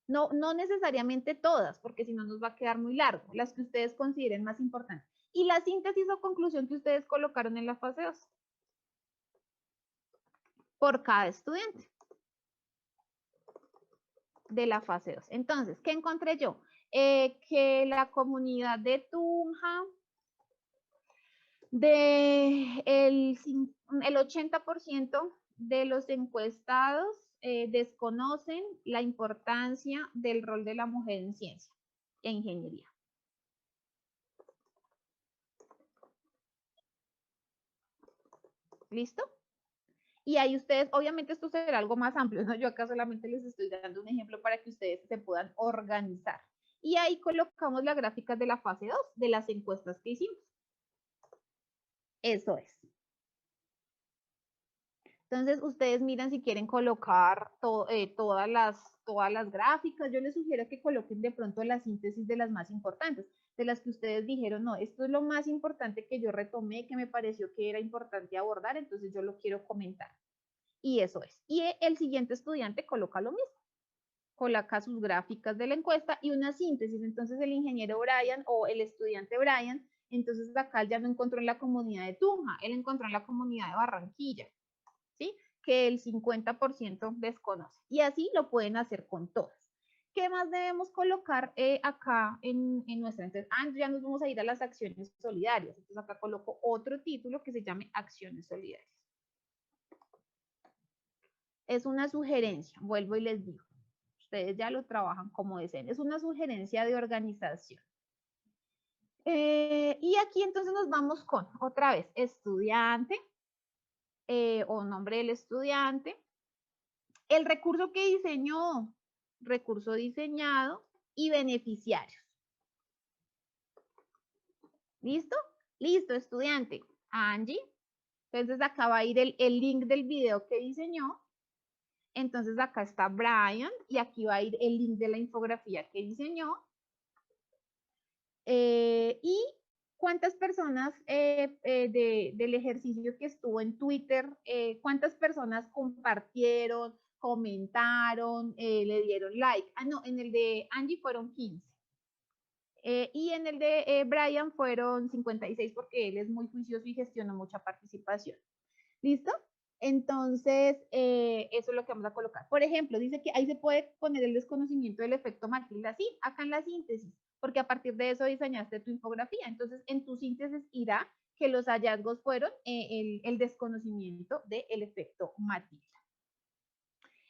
No necesariamente todas, porque si no nos va a quedar muy largo, las que ustedes consideren más importantes. Y la síntesis o conclusión que ustedes colocaron en la fase 2 por cada estudiante de la fase 2. Entonces, ¿qué encontré yo? Que la comunidad de Tunja, el 80% de los encuestados desconocen la importancia del rol de la mujer en ciencia e ingeniería. ¿Listo? Y ahí ustedes, obviamente esto será algo más amplio, ¿no? Yo acá solamente les estoy dando un ejemplo para que ustedes se puedan organizar. Y ahí colocamos las gráficas de la fase 2 de las encuestas que hicimos. Eso es. Entonces, ustedes miran si quieren colocar todas las gráficas. Yo les sugiero que coloquen de pronto la síntesis de las más importantes, de las que ustedes dijeron, no, esto es lo más importante que yo retomé, que me pareció que era importante abordar, entonces yo lo quiero comentar. Y eso es. Y el siguiente estudiante coloca lo mismo. Coloca sus gráficas de la encuesta y una síntesis. Entonces, el ingeniero Brian o el estudiante Brian, entonces acá ya no encontró en la comunidad de Tunja, él encontró en la comunidad de Barranquilla. ¿Sí? Que el 50% desconoce. Y así lo pueden hacer con todas. ¿Qué más debemos colocar acá en nuestra? Entonces, ya nos vamos a ir a las acciones solidarias. Entonces, acá coloco otro título que se llame Acciones Solidarias. Es una sugerencia, vuelvo y les digo. Ustedes ya lo trabajan como deseen. Es una sugerencia de organización. Y aquí entonces nos vamos con, otra vez, estudiante o nombre del estudiante, el recurso que diseñó, recurso diseñado y beneficiarios. ¿Listo? Listo, estudiante. Angie. Entonces acá va a ir el link del video que diseñó. Entonces acá está Brian y aquí va a ir el link de la infografía que diseñó. Y cuántas personas del ejercicio que estuvo en Twitter, cuántas personas compartieron, comentaron, le dieron like. Ah, no, en el de Angie fueron 15. Y en el de Brian fueron 56 porque él es muy juicioso y gestionó mucha participación. ¿Listo? Entonces, eso es lo que vamos a colocar. Por ejemplo, dice que ahí se puede poner el desconocimiento del efecto Matilda, sí, acá en la síntesis, porque a partir de eso diseñaste tu infografía. Entonces, en tu síntesis irá que los hallazgos fueron el desconocimiento del efecto Matilda.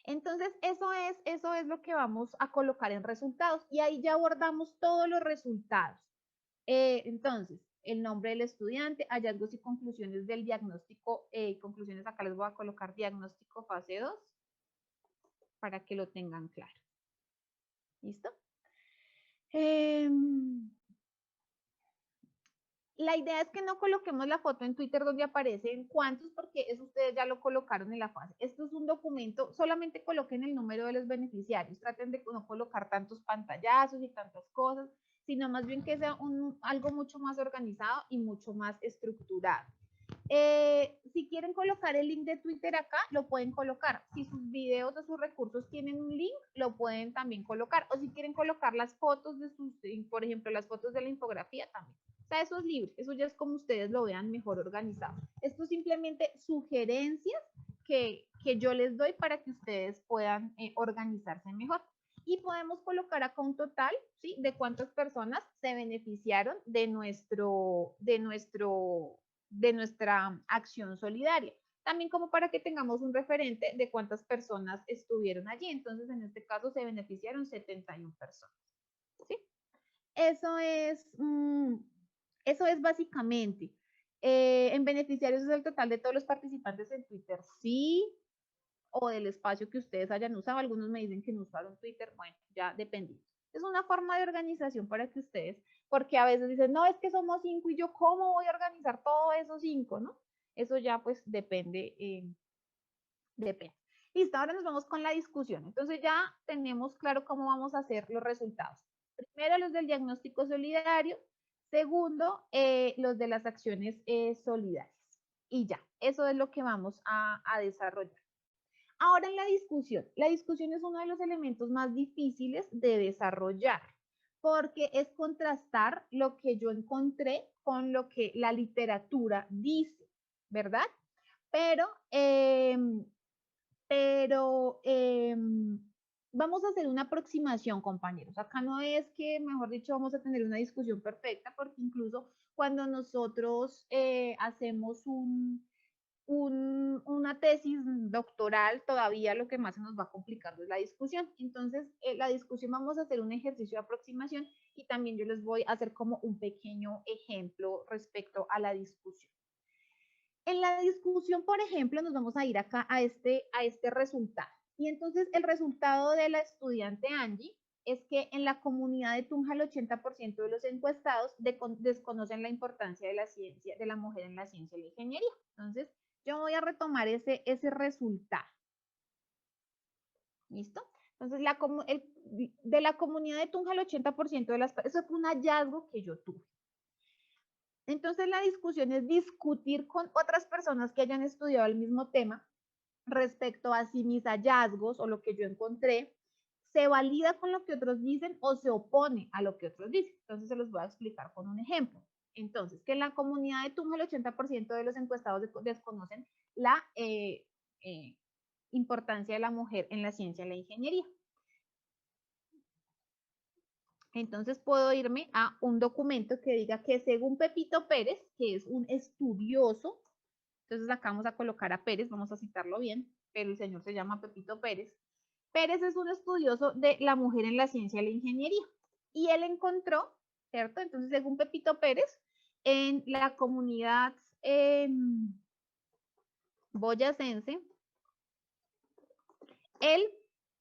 Entonces, eso es lo que vamos a colocar en resultados y ahí ya abordamos todos los resultados. Entonces, el nombre del estudiante, hallazgos y conclusiones del diagnóstico, conclusiones acá les voy a colocar diagnóstico fase 2 para que lo tengan claro. ¿Listo? La idea es que no coloquemos la foto en Twitter donde aparecen cuántos, porque eso ustedes ya lo colocaron en la fase. Esto es un documento, solamente coloquen el número de los beneficiarios, traten de no colocar tantos pantallazos y tantas cosas, sino más bien que sea algo mucho más organizado y mucho más estructurado. Si quieren colocar el link de Twitter acá, lo pueden colocar. Si sus videos o sus recursos tienen un link, lo pueden también colocar. O si quieren colocar las fotos de sus, por ejemplo, las fotos de la infografía también. O sea, eso es libre, eso ya es como ustedes lo vean mejor organizado. Esto es simplemente sugerencias que yo les doy para que ustedes puedan organizarse mejor. Y podemos colocar acá un total, ¿sí? De cuántas personas se beneficiaron de nuestra acción solidaria. También como para que tengamos un referente de cuántas personas estuvieron allí. Entonces, en este caso se beneficiaron 71 personas. ¿Sí? Eso es básicamente. En beneficiarios es el total de todos los participantes en Twitter, sí, o del espacio que ustedes hayan usado. Algunos me dicen que no usaron Twitter, bueno, ya depende. Es una forma de organización para que ustedes, porque a veces dicen, no, es que somos 5 y yo, ¿cómo voy a organizar todos esos 5, no? Eso ya pues depende, depende. Listo, ahora nos vamos con la discusión. Entonces ya tenemos claro cómo vamos a hacer los resultados. Primero los del diagnóstico solidario, segundo los de las acciones solidarias. Y ya, eso es lo que vamos a desarrollar. Ahora en la discusión es uno de los elementos más difíciles de desarrollar, porque es contrastar lo que yo encontré con lo que la literatura dice, ¿verdad? Pero, vamos a hacer una aproximación, compañeros. Acá no es que, mejor dicho, vamos a tener una discusión perfecta, porque incluso cuando nosotros hacemos una tesis doctoral, todavía lo que más se nos va a complicar es la discusión. Entonces, la discusión vamos a hacer un ejercicio de aproximación y también yo les voy a hacer como un pequeño ejemplo respecto a la discusión. En la discusión, por ejemplo, nos vamos a ir acá a este resultado. Y entonces el resultado de la estudiante Angie es que en la comunidad de Tunja el 80% de los encuestados desconocen la importancia de la ciencia, de la mujer en la ciencia y la ingeniería. Entonces, yo voy a retomar ese resultado. ¿Listo? Entonces, de la comunidad de Tunja el 80% de las personas, eso fue un hallazgo que yo tuve. Entonces, la discusión es discutir con otras personas que hayan estudiado el mismo tema respecto a si mis hallazgos o lo que yo encontré se valida con lo que otros dicen o se opone a lo que otros dicen. Entonces, se los voy a explicar con un ejemplo. Entonces, que en la comunidad de Tunja el 80% de los encuestados desconocen la importancia de la mujer en la ciencia y la ingeniería. Entonces puedo irme a un documento que diga que según Pepito Pérez, que es un estudioso, entonces acá vamos a colocar a Pérez, vamos a citarlo bien, pero el señor se llama Pepito Pérez. Pérez es un estudioso de la mujer en la ciencia y la ingeniería. Y él encontró, ¿cierto? Entonces, según Pepito Pérez, en la comunidad boyacense, el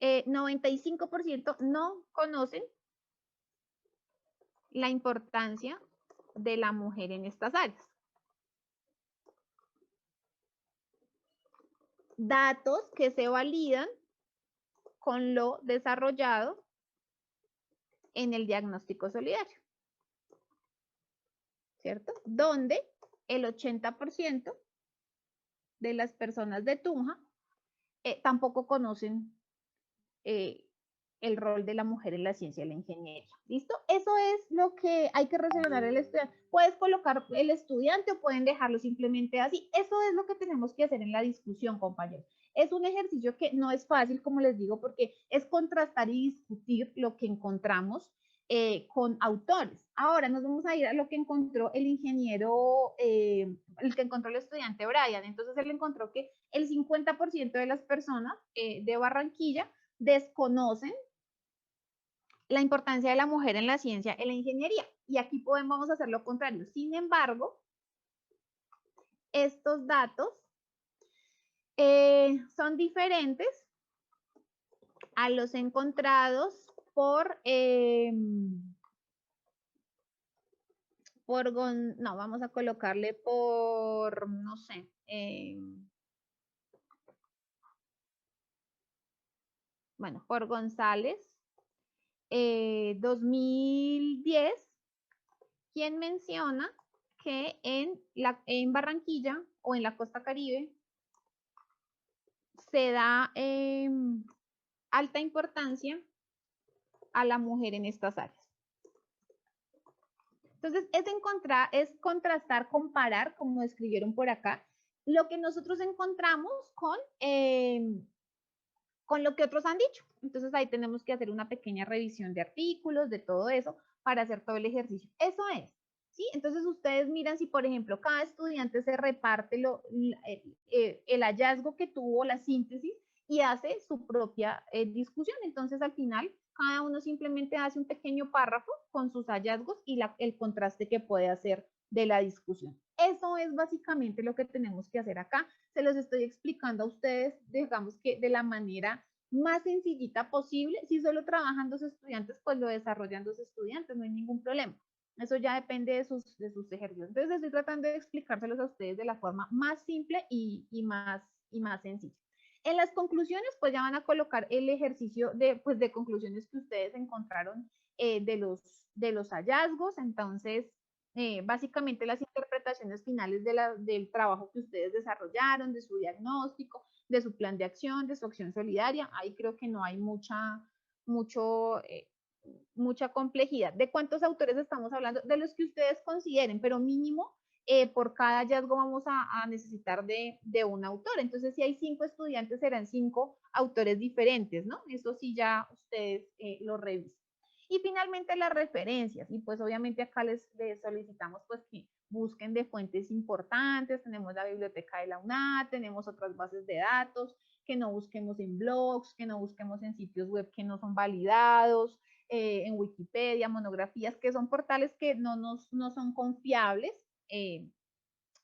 95% no conocen la importancia de la mujer en estas áreas. Datos que se validan con lo desarrollado en el diagnóstico solidario, ¿cierto? Donde el 80% de las personas de Tunja tampoco conocen el rol de la mujer en la ciencia y la ingeniería. ¿Listo? Eso es lo que hay que relacionar el estudiante. Puedes colocar el estudiante o pueden dejarlo simplemente así. Eso es lo que tenemos que hacer en la discusión, compañeros. Es un ejercicio que no es fácil, como les digo, porque es contrastar y discutir lo que encontramos con autores. Ahora nos vamos a ir a lo que encontró el ingeniero, el que encontró el estudiante Brian. Entonces él encontró que el 50% de las personas de Barranquilla desconocen la importancia de la mujer en la ciencia y la ingeniería. Y aquí podemos hacer lo contrario. Sin embargo, estos datos son diferentes a los encontrados por no, vamos a colocarle por, no sé, bueno, por González, 2010, quien menciona que en Barranquilla o en la costa Caribe se da alta importancia a la mujer en estas áreas. Entonces, es contrastar, comparar, como escribieron por acá, lo que nosotros encontramos con lo que otros han dicho. Entonces, ahí tenemos que hacer una pequeña revisión de artículos, de todo eso, para hacer todo el ejercicio. Eso es. ¿Sí? Entonces, ustedes miran si, por ejemplo, cada estudiante se reparte el hallazgo que tuvo, la síntesis, y hace su propia discusión. Entonces, al final, cada uno simplemente hace un pequeño párrafo con sus hallazgos y el contraste que puede hacer de la discusión. Eso es básicamente lo que tenemos que hacer acá. Se los estoy explicando a ustedes, digamos que de la manera más sencillita posible. Si solo trabajan dos estudiantes, pues lo desarrollan dos estudiantes, no hay ningún problema. Eso ya depende de sus ejercicios. Entonces estoy tratando de explicárselos a ustedes de la forma más simple y más sencilla. En las conclusiones, pues ya van a colocar el ejercicio de conclusiones que ustedes encontraron de los hallazgos. Entonces, básicamente las interpretaciones finales del trabajo que ustedes desarrollaron, de su diagnóstico, de su plan de acción, de su acción solidaria. Ahí creo que no hay mucha complejidad. ¿De cuántos autores estamos hablando? De los que ustedes consideren, pero mínimo por cada hallazgo vamos a necesitar de un autor. Entonces, si hay 5 estudiantes, serán 5 autores diferentes, ¿no? Eso sí ya ustedes lo revisan. Y finalmente las referencias, y pues obviamente acá les solicitamos pues que busquen de fuentes importantes, tenemos la biblioteca de la UNAD, tenemos otras bases de datos, que no busquemos en blogs, que no busquemos en sitios web que no son validados, en Wikipedia, monografías, que son portales que no son confiables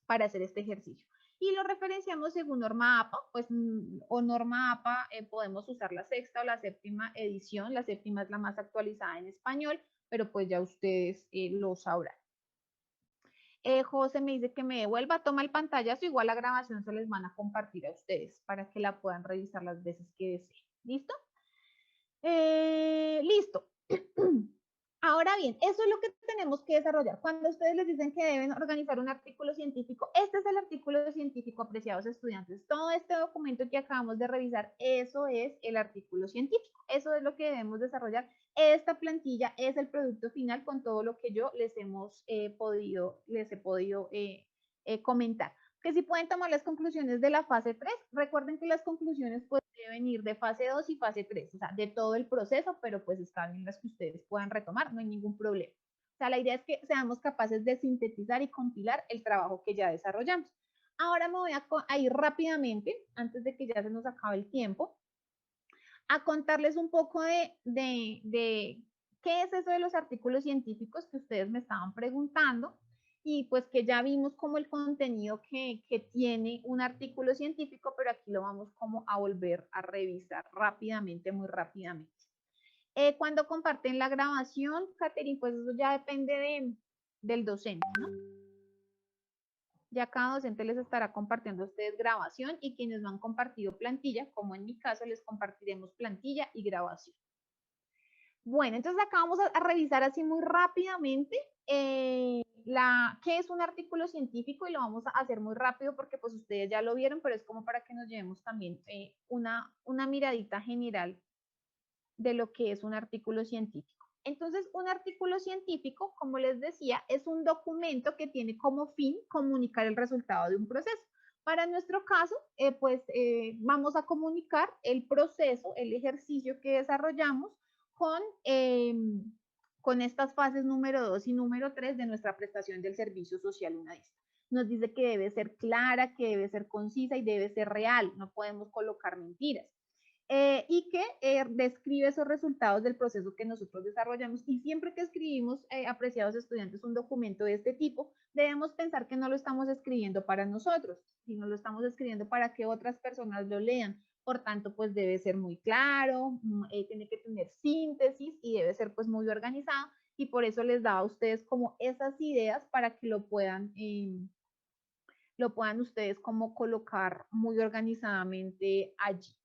para hacer este ejercicio. Y lo referenciamos según norma APA, pues o norma APA podemos usar la sexta o la séptima edición, la séptima es la más actualizada en español, pero pues ya ustedes lo sabrán. José me dice que me devuelva, toma el pantallazo, igual la grabación se les van a compartir a ustedes para que la puedan revisar las veces que deseen. ¿Listo? Listo. Ahora bien, eso es lo que tenemos que desarrollar. Cuando ustedes les dicen que deben organizar un artículo científico, este es el artículo científico, apreciados estudiantes. Todo este documento que acabamos de revisar, eso es el artículo científico. Eso es lo que debemos desarrollar. Esta plantilla es el producto final con todo lo que yo les he podido comentar. Que si pueden tomar las conclusiones de la fase 3, recuerden que las conclusiones pues deben ir de fase 2 y fase 3, o sea, de todo el proceso, pero pues están en las que ustedes puedan retomar, no hay ningún problema. O sea, la idea es que seamos capaces de sintetizar y compilar el trabajo que ya desarrollamos. Ahora me voy a ir rápidamente, antes de que ya se nos acabe el tiempo, a contarles un poco de qué es eso de los artículos científicos que ustedes me estaban preguntando y pues que ya vimos como el contenido que tiene un artículo científico, pero aquí lo vamos como a volver a revisar rápidamente, muy rápidamente. Cuando comparten la grabación, Catherine, pues eso ya depende del docente, ¿no? Ya cada docente les estará compartiendo a ustedes grabación y quienes no han compartido plantilla, como en mi caso, les compartiremos plantilla y grabación. Bueno, entonces acá vamos a revisar así muy rápidamente qué es un artículo científico y lo vamos a hacer muy rápido porque pues ustedes ya lo vieron, pero es como para que nos llevemos también una miradita general de lo que es un artículo científico. Entonces, un artículo científico, como les decía, es un documento que tiene como fin comunicar el resultado de un proceso. Para nuestro caso, vamos a comunicar el proceso, el ejercicio que desarrollamos con estas fases número 2 y número 3 de nuestra prestación del servicio social unadista. Nos dice que debe ser clara, que debe ser concisa y debe ser real, no podemos colocar mentiras. Y que describe esos resultados del proceso que nosotros desarrollamos. Y siempre que escribimos, apreciados estudiantes, un documento de este tipo, debemos pensar que no lo estamos escribiendo para nosotros, sino lo estamos escribiendo para que otras personas lo lean. Por tanto, pues debe ser muy claro, tiene que tener síntesis y debe ser pues muy organizado. Y por eso les daba a ustedes como esas ideas para que lo puedan ustedes como colocar muy organizadamente allí.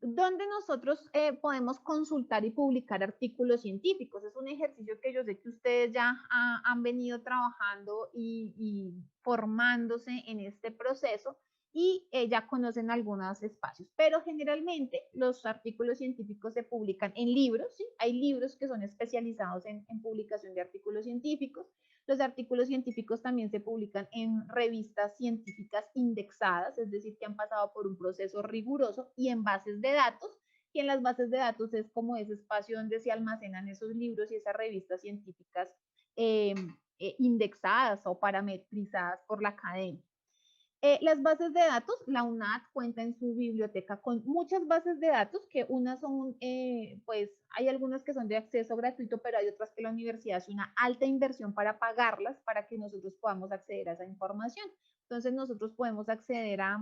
¿Dónde nosotros podemos consultar y publicar artículos científicos? Es un ejercicio que yo sé que ustedes ya han venido trabajando y formándose en este proceso y ya conocen algunos espacios, pero generalmente los artículos científicos se publican en libros, ¿sí? Hay libros que son especializados en publicación de artículos científicos. Los artículos científicos también se publican en revistas científicas indexadas, es decir, que han pasado por un proceso riguroso y en bases de datos, y en las bases de datos es como ese espacio donde se almacenan esos libros y esas revistas científicas indexadas o parametrizadas por la academia. Las bases de datos, la UNAD cuenta en su biblioteca con muchas bases de datos, que unas son, pues hay algunas que son de acceso gratuito, pero hay otras que la universidad hace una alta inversión para pagarlas, para que nosotros podamos acceder a esa información. Entonces nosotros podemos acceder a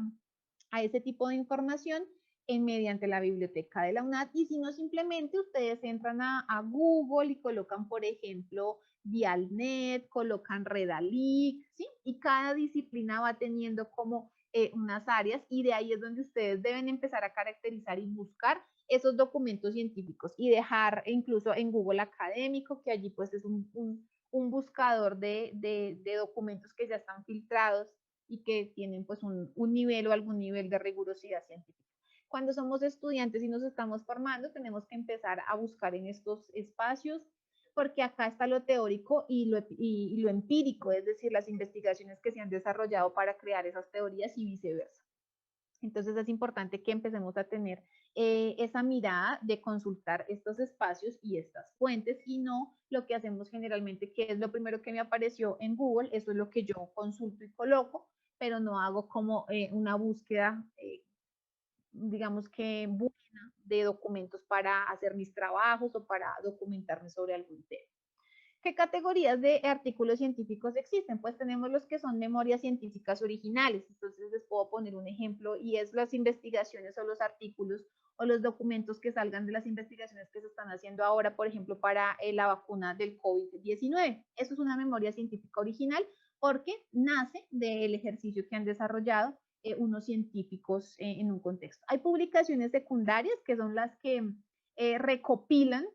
ese tipo de información mediante la biblioteca de la UNAD, y si no, simplemente ustedes entran a Google y colocan, por ejemplo, Dialnet, colocan Redalic, ¿sí? Y cada disciplina va teniendo como unas áreas, y de ahí es donde ustedes deben empezar a caracterizar y buscar esos documentos científicos y dejar incluso en Google Académico, que allí pues es un buscador de documentos que ya están filtrados y que tienen pues un nivel o algún nivel de rigurosidad científica. Cuando somos estudiantes y nos estamos formando, tenemos que empezar a buscar en estos espacios, porque acá está lo teórico y lo empírico, es decir, las investigaciones que se han desarrollado para crear esas teorías y viceversa. Entonces es importante que empecemos a tener esa mirada de consultar estos espacios y estas fuentes y no lo que hacemos generalmente, que es lo primero que me apareció en Google, eso es lo que yo consulto y coloco, pero no hago como una búsqueda, digamos que buena de documentos para hacer mis trabajos o para documentarme sobre algún tema. ¿Qué categorías de artículos científicos existen? Pues tenemos los que son memorias científicas originales. Entonces les puedo poner un ejemplo y es las investigaciones o los artículos o los documentos que salgan de las investigaciones que se están haciendo ahora, por ejemplo, para la vacuna del COVID-19. Eso es una memoria científica original porque nace del ejercicio que han desarrollado unos científicos en un contexto. Hay publicaciones secundarias que son las que recopilan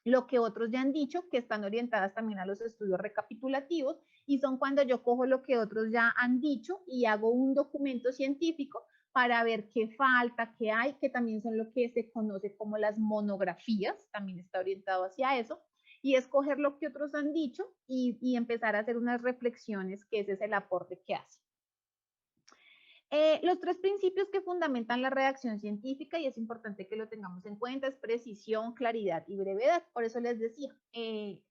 lo que otros ya han dicho, que están orientadas también a los estudios recapitulativos, y son cuando yo cojo lo que otros ya han dicho y hago un documento científico para ver qué falta, qué hay, que también son lo que se conoce como las monografías, también está orientado hacia eso, y escoger lo que otros han dicho y empezar a hacer unas reflexiones, que ese es el aporte que hace. Los tres principios que fundamentan la redacción científica, y es importante que lo tengamos en cuenta, es precisión, claridad y brevedad. Por eso les decía,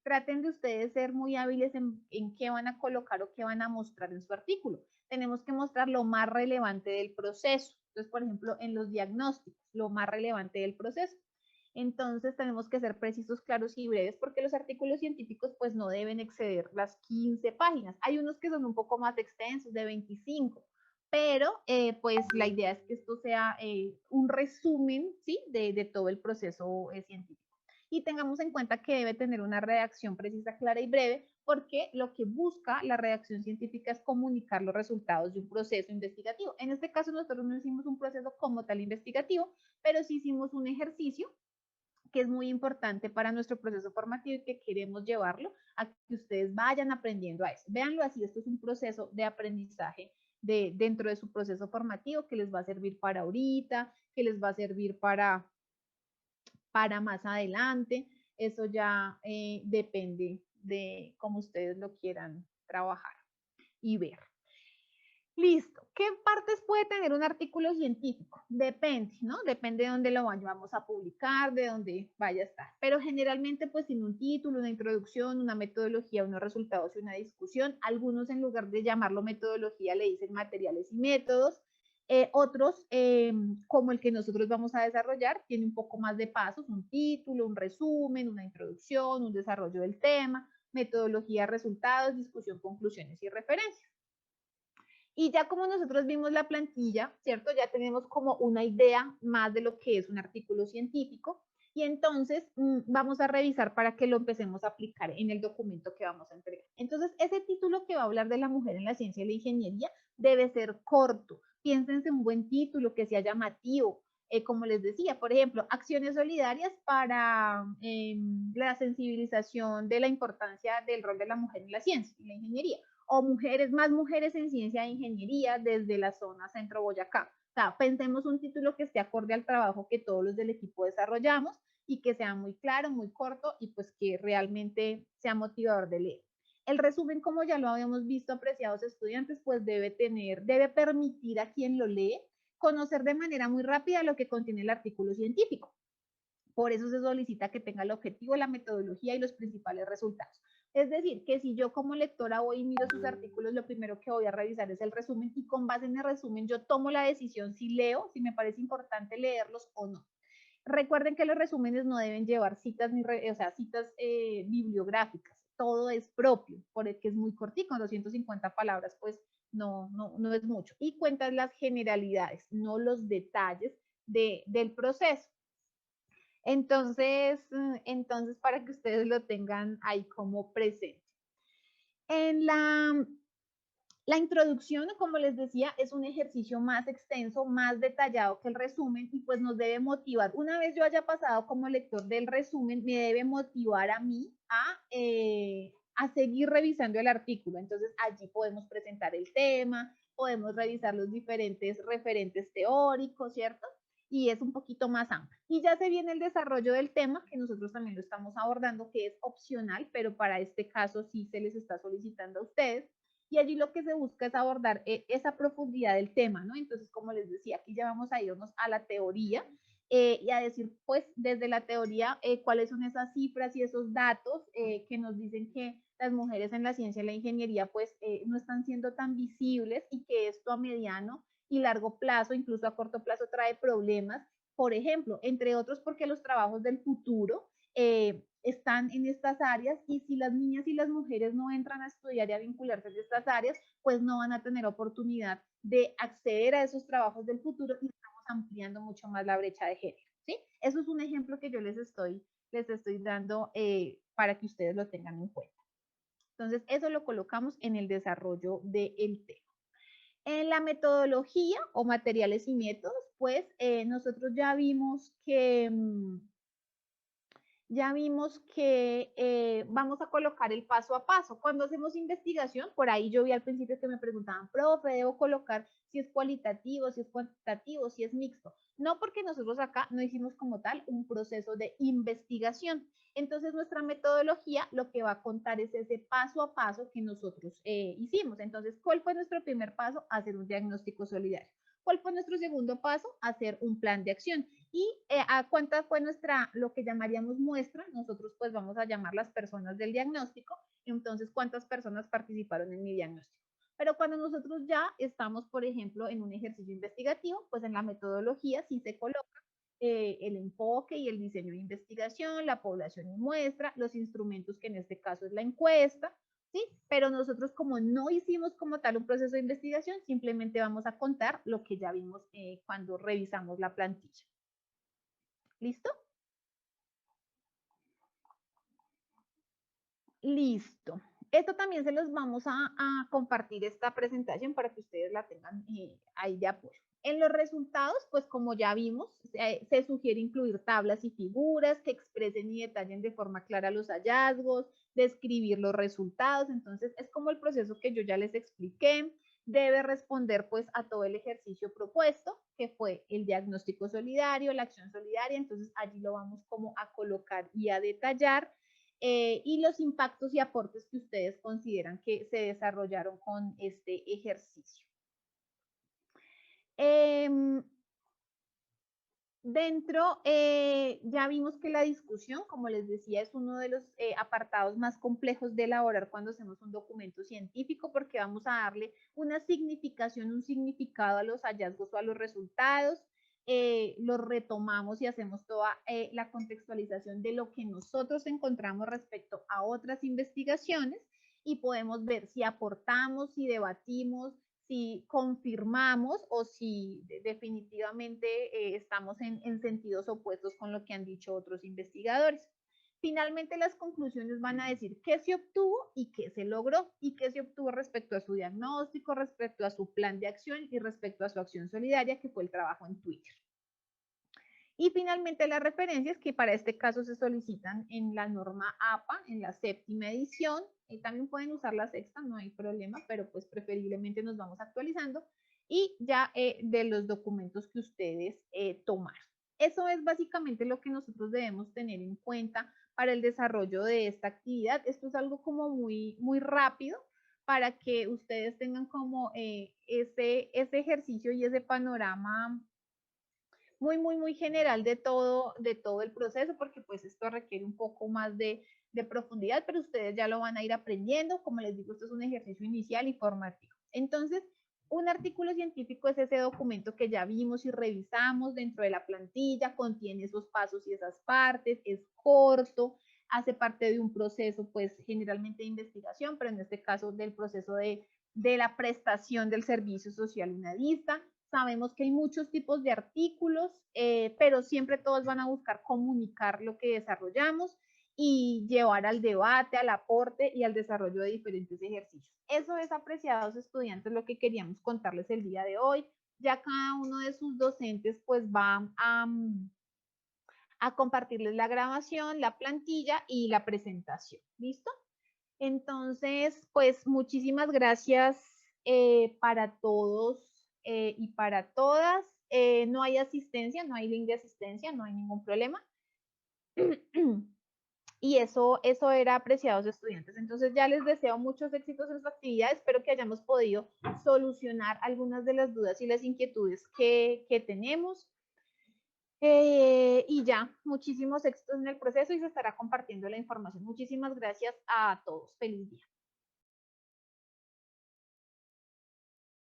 traten de ustedes ser muy hábiles en qué van a colocar o qué van a mostrar en su artículo. Tenemos que mostrar lo más relevante del proceso. Entonces, por ejemplo, en los diagnósticos, lo más relevante del proceso. Entonces tenemos que ser precisos, claros y breves porque los artículos científicos pues no deben exceder las 15 páginas. Hay unos que son un poco más extensos, de 25, pero pues la idea es que esto sea un resumen, ¿sí? de todo el proceso científico. Y tengamos en cuenta que debe tener una redacción precisa, clara y breve, porque lo que busca la redacción científica es comunicar los resultados de un proceso investigativo. En este caso nosotros no hicimos un proceso como tal investigativo, pero sí hicimos un ejercicio que es muy importante para nuestro proceso formativo y que queremos llevarlo a que ustedes vayan aprendiendo a eso. Véanlo así, esto es un proceso de aprendizaje dentro de su proceso formativo que les va a servir para ahorita, que les va a servir para más adelante. Eso ya depende de cómo ustedes lo quieran trabajar y ver. Listo. ¿Qué partes puede tener un artículo científico? Depende, ¿no? Depende de dónde lo vayamos a publicar, de dónde vaya a estar. Pero generalmente pues tiene un título, una introducción, una metodología, unos resultados y una discusión. Algunos en lugar de llamarlo metodología le dicen materiales y métodos. Otros, como el que nosotros vamos a desarrollar, tiene un poco más de pasos, un título, un resumen, una introducción, un desarrollo del tema, metodología, resultados, discusión, conclusiones y referencias. Y ya como nosotros vimos la plantilla, ¿cierto? Ya tenemos como una idea más de lo que es un artículo científico y entonces vamos a revisar para que lo empecemos a aplicar en el documento que vamos a entregar. Entonces, ese título que va a hablar de la mujer en la ciencia y la ingeniería debe ser corto. Piénsense un buen título que sea llamativo. Como les decía, por ejemplo, acciones solidarias para la sensibilización de la importancia del rol de la mujer en la ciencia y la ingeniería o más mujeres en ciencia e ingeniería desde la zona centro Boyacá. O sea, pensemos un título que esté acorde al trabajo que todos los del equipo desarrollamos y que sea muy claro, muy corto y pues que realmente sea motivador de leer. El resumen, como ya lo habíamos visto, apreciados estudiantes, pues debe permitir a quien lo lee conocer de manera muy rápida lo que contiene el artículo científico. Por eso se solicita que tenga el objetivo, la metodología y los principales resultados. Es decir, que si yo como lectora voy y miro sus artículos, lo primero que voy a revisar es el resumen y con base en el resumen yo tomo la decisión si leo, si me parece importante leerlos o no. Recuerden que los resúmenes no deben llevar citas, citas bibliográficas, todo es propio, porque es muy cortico, 250 palabras, pues no es mucho. Y cuentan las generalidades, no los detalles del proceso. Entonces, para que ustedes lo tengan ahí como presente. En la introducción, como les decía, es un ejercicio más extenso, más detallado que el resumen y pues nos debe motivar. Una vez yo haya pasado como lector del resumen, me debe motivar a mí a seguir revisando el artículo. Entonces allí podemos presentar el tema, podemos revisar los diferentes referentes teóricos, ¿cierto? Y es un poquito más amplio. Y ya se viene el desarrollo del tema, que nosotros también lo estamos abordando, que es opcional, pero para este caso sí se les está solicitando a ustedes y allí lo que se busca es abordar esa profundidad del tema, ¿no? Entonces, como les decía, aquí ya vamos a irnos a la teoría y a decir, pues, desde la teoría, cuáles son esas cifras y esos datos que nos dicen que las mujeres en la ciencia y la ingeniería, pues, no están siendo tan visibles y que esto a mediano y largo plazo, incluso a corto plazo, trae problemas. Por ejemplo, entre otros, porque los trabajos del futuro están en estas áreas y si las niñas y las mujeres no entran a estudiar y a vincularse en estas áreas, pues no van a tener oportunidad de acceder a esos trabajos del futuro y estamos ampliando mucho más la brecha de género, ¿sí? Eso es un ejemplo que yo les estoy dando para que ustedes lo tengan en cuenta. Entonces, eso lo colocamos en el desarrollo del tema. En la metodología o materiales y métodos, pues nosotros ya vimos que vamos a colocar el paso a paso. Cuando hacemos investigación, por ahí yo vi al principio que me preguntaban, profe, ¿debo colocar si es cualitativo, si es cuantitativo, si es mixto? No, porque nosotros acá no hicimos como tal un proceso de investigación. Entonces, nuestra metodología lo que va a contar es ese paso a paso que nosotros hicimos. Entonces, ¿cuál fue nuestro primer paso? Hacer un diagnóstico solidario. ¿Cuál fue nuestro segundo paso? Hacer un plan de acción. Y a cuánta fue lo que llamaríamos muestra, nosotros pues vamos a llamar las personas del diagnóstico, entonces cuántas personas participaron en mi diagnóstico. Pero cuando nosotros ya estamos, por ejemplo, en un ejercicio investigativo, pues en la metodología sí se coloca el enfoque y el diseño de investigación, la población y muestra, los instrumentos que en este caso es la encuesta, ¿sí? Pero nosotros como no hicimos como tal un proceso de investigación, simplemente vamos a contar lo que ya vimos cuando revisamos la plantilla. ¿Listo? Listo. Esto también se los vamos a compartir esta presentación para que ustedes la tengan ahí de apoyo. En los resultados, pues como ya vimos, se sugiere incluir tablas y figuras que expresen y detallen de forma clara los hallazgos, describir los resultados. Entonces, es como el proceso que yo ya les expliqué. Debe responder pues a todo el ejercicio propuesto, que fue el diagnóstico solidario, la acción solidaria. Entonces, allí lo vamos como a colocar y a detallar. Y los impactos y aportes que ustedes consideran que se desarrollaron con este ejercicio. Dentro, ya vimos que la discusión, como les decía, es uno de los apartados más complejos de elaborar cuando hacemos un documento científico, porque vamos a darle una significación, un significado a los hallazgos o a los resultados, los retomamos y hacemos toda la contextualización de lo que nosotros encontramos respecto a otras investigaciones y podemos ver si aportamos, si debatimos, si confirmamos o si definitivamente estamos en sentidos opuestos con lo que han dicho otros investigadores. Finalmente, las conclusiones van a decir qué se obtuvo y qué se logró y qué se obtuvo respecto a su diagnóstico, respecto a su plan de acción y respecto a su acción solidaria, que fue el trabajo en Twitter. Y finalmente las referencias que para este caso se solicitan en la norma APA, en la 7ª edición, también pueden usar la 6ª, no hay problema, pero pues preferiblemente nos vamos actualizando, y ya de los documentos que ustedes tomaron. Eso es básicamente lo que nosotros debemos tener en cuenta para el desarrollo de esta actividad. Esto es algo como muy rápido para que ustedes tengan como ese ejercicio y ese panorama muy general de todo el proceso, porque pues esto requiere un poco más de profundidad, pero ustedes ya lo van a ir aprendiendo. Como les digo, esto es un ejercicio inicial y formativo. Entonces, un artículo científico es ese documento que ya vimos y revisamos dentro de la plantilla, contiene esos pasos y esas partes, es corto, hace parte de un proceso, pues generalmente de investigación, pero en este caso del proceso de la prestación del servicio social unadista. Sabemos que hay muchos tipos de artículos, pero siempre todos van a buscar comunicar lo que desarrollamos y llevar al debate, al aporte y al desarrollo de diferentes ejercicios. Eso es, apreciados estudiantes, lo que queríamos contarles el día de hoy. Ya cada uno de sus docentes pues va a compartirles la grabación, la plantilla y la presentación. ¿Listo? Entonces, pues muchísimas gracias para todos y para todas. No hay asistencia, no hay link de asistencia, no hay ningún problema. y eso era apreciado a los estudiantes. Entonces ya les deseo muchos éxitos en su actividad, espero que hayamos podido solucionar algunas de las dudas y las inquietudes que tenemos. Y ya, muchísimos éxitos en el proceso y se estará compartiendo la información. Muchísimas gracias a todos. Feliz día.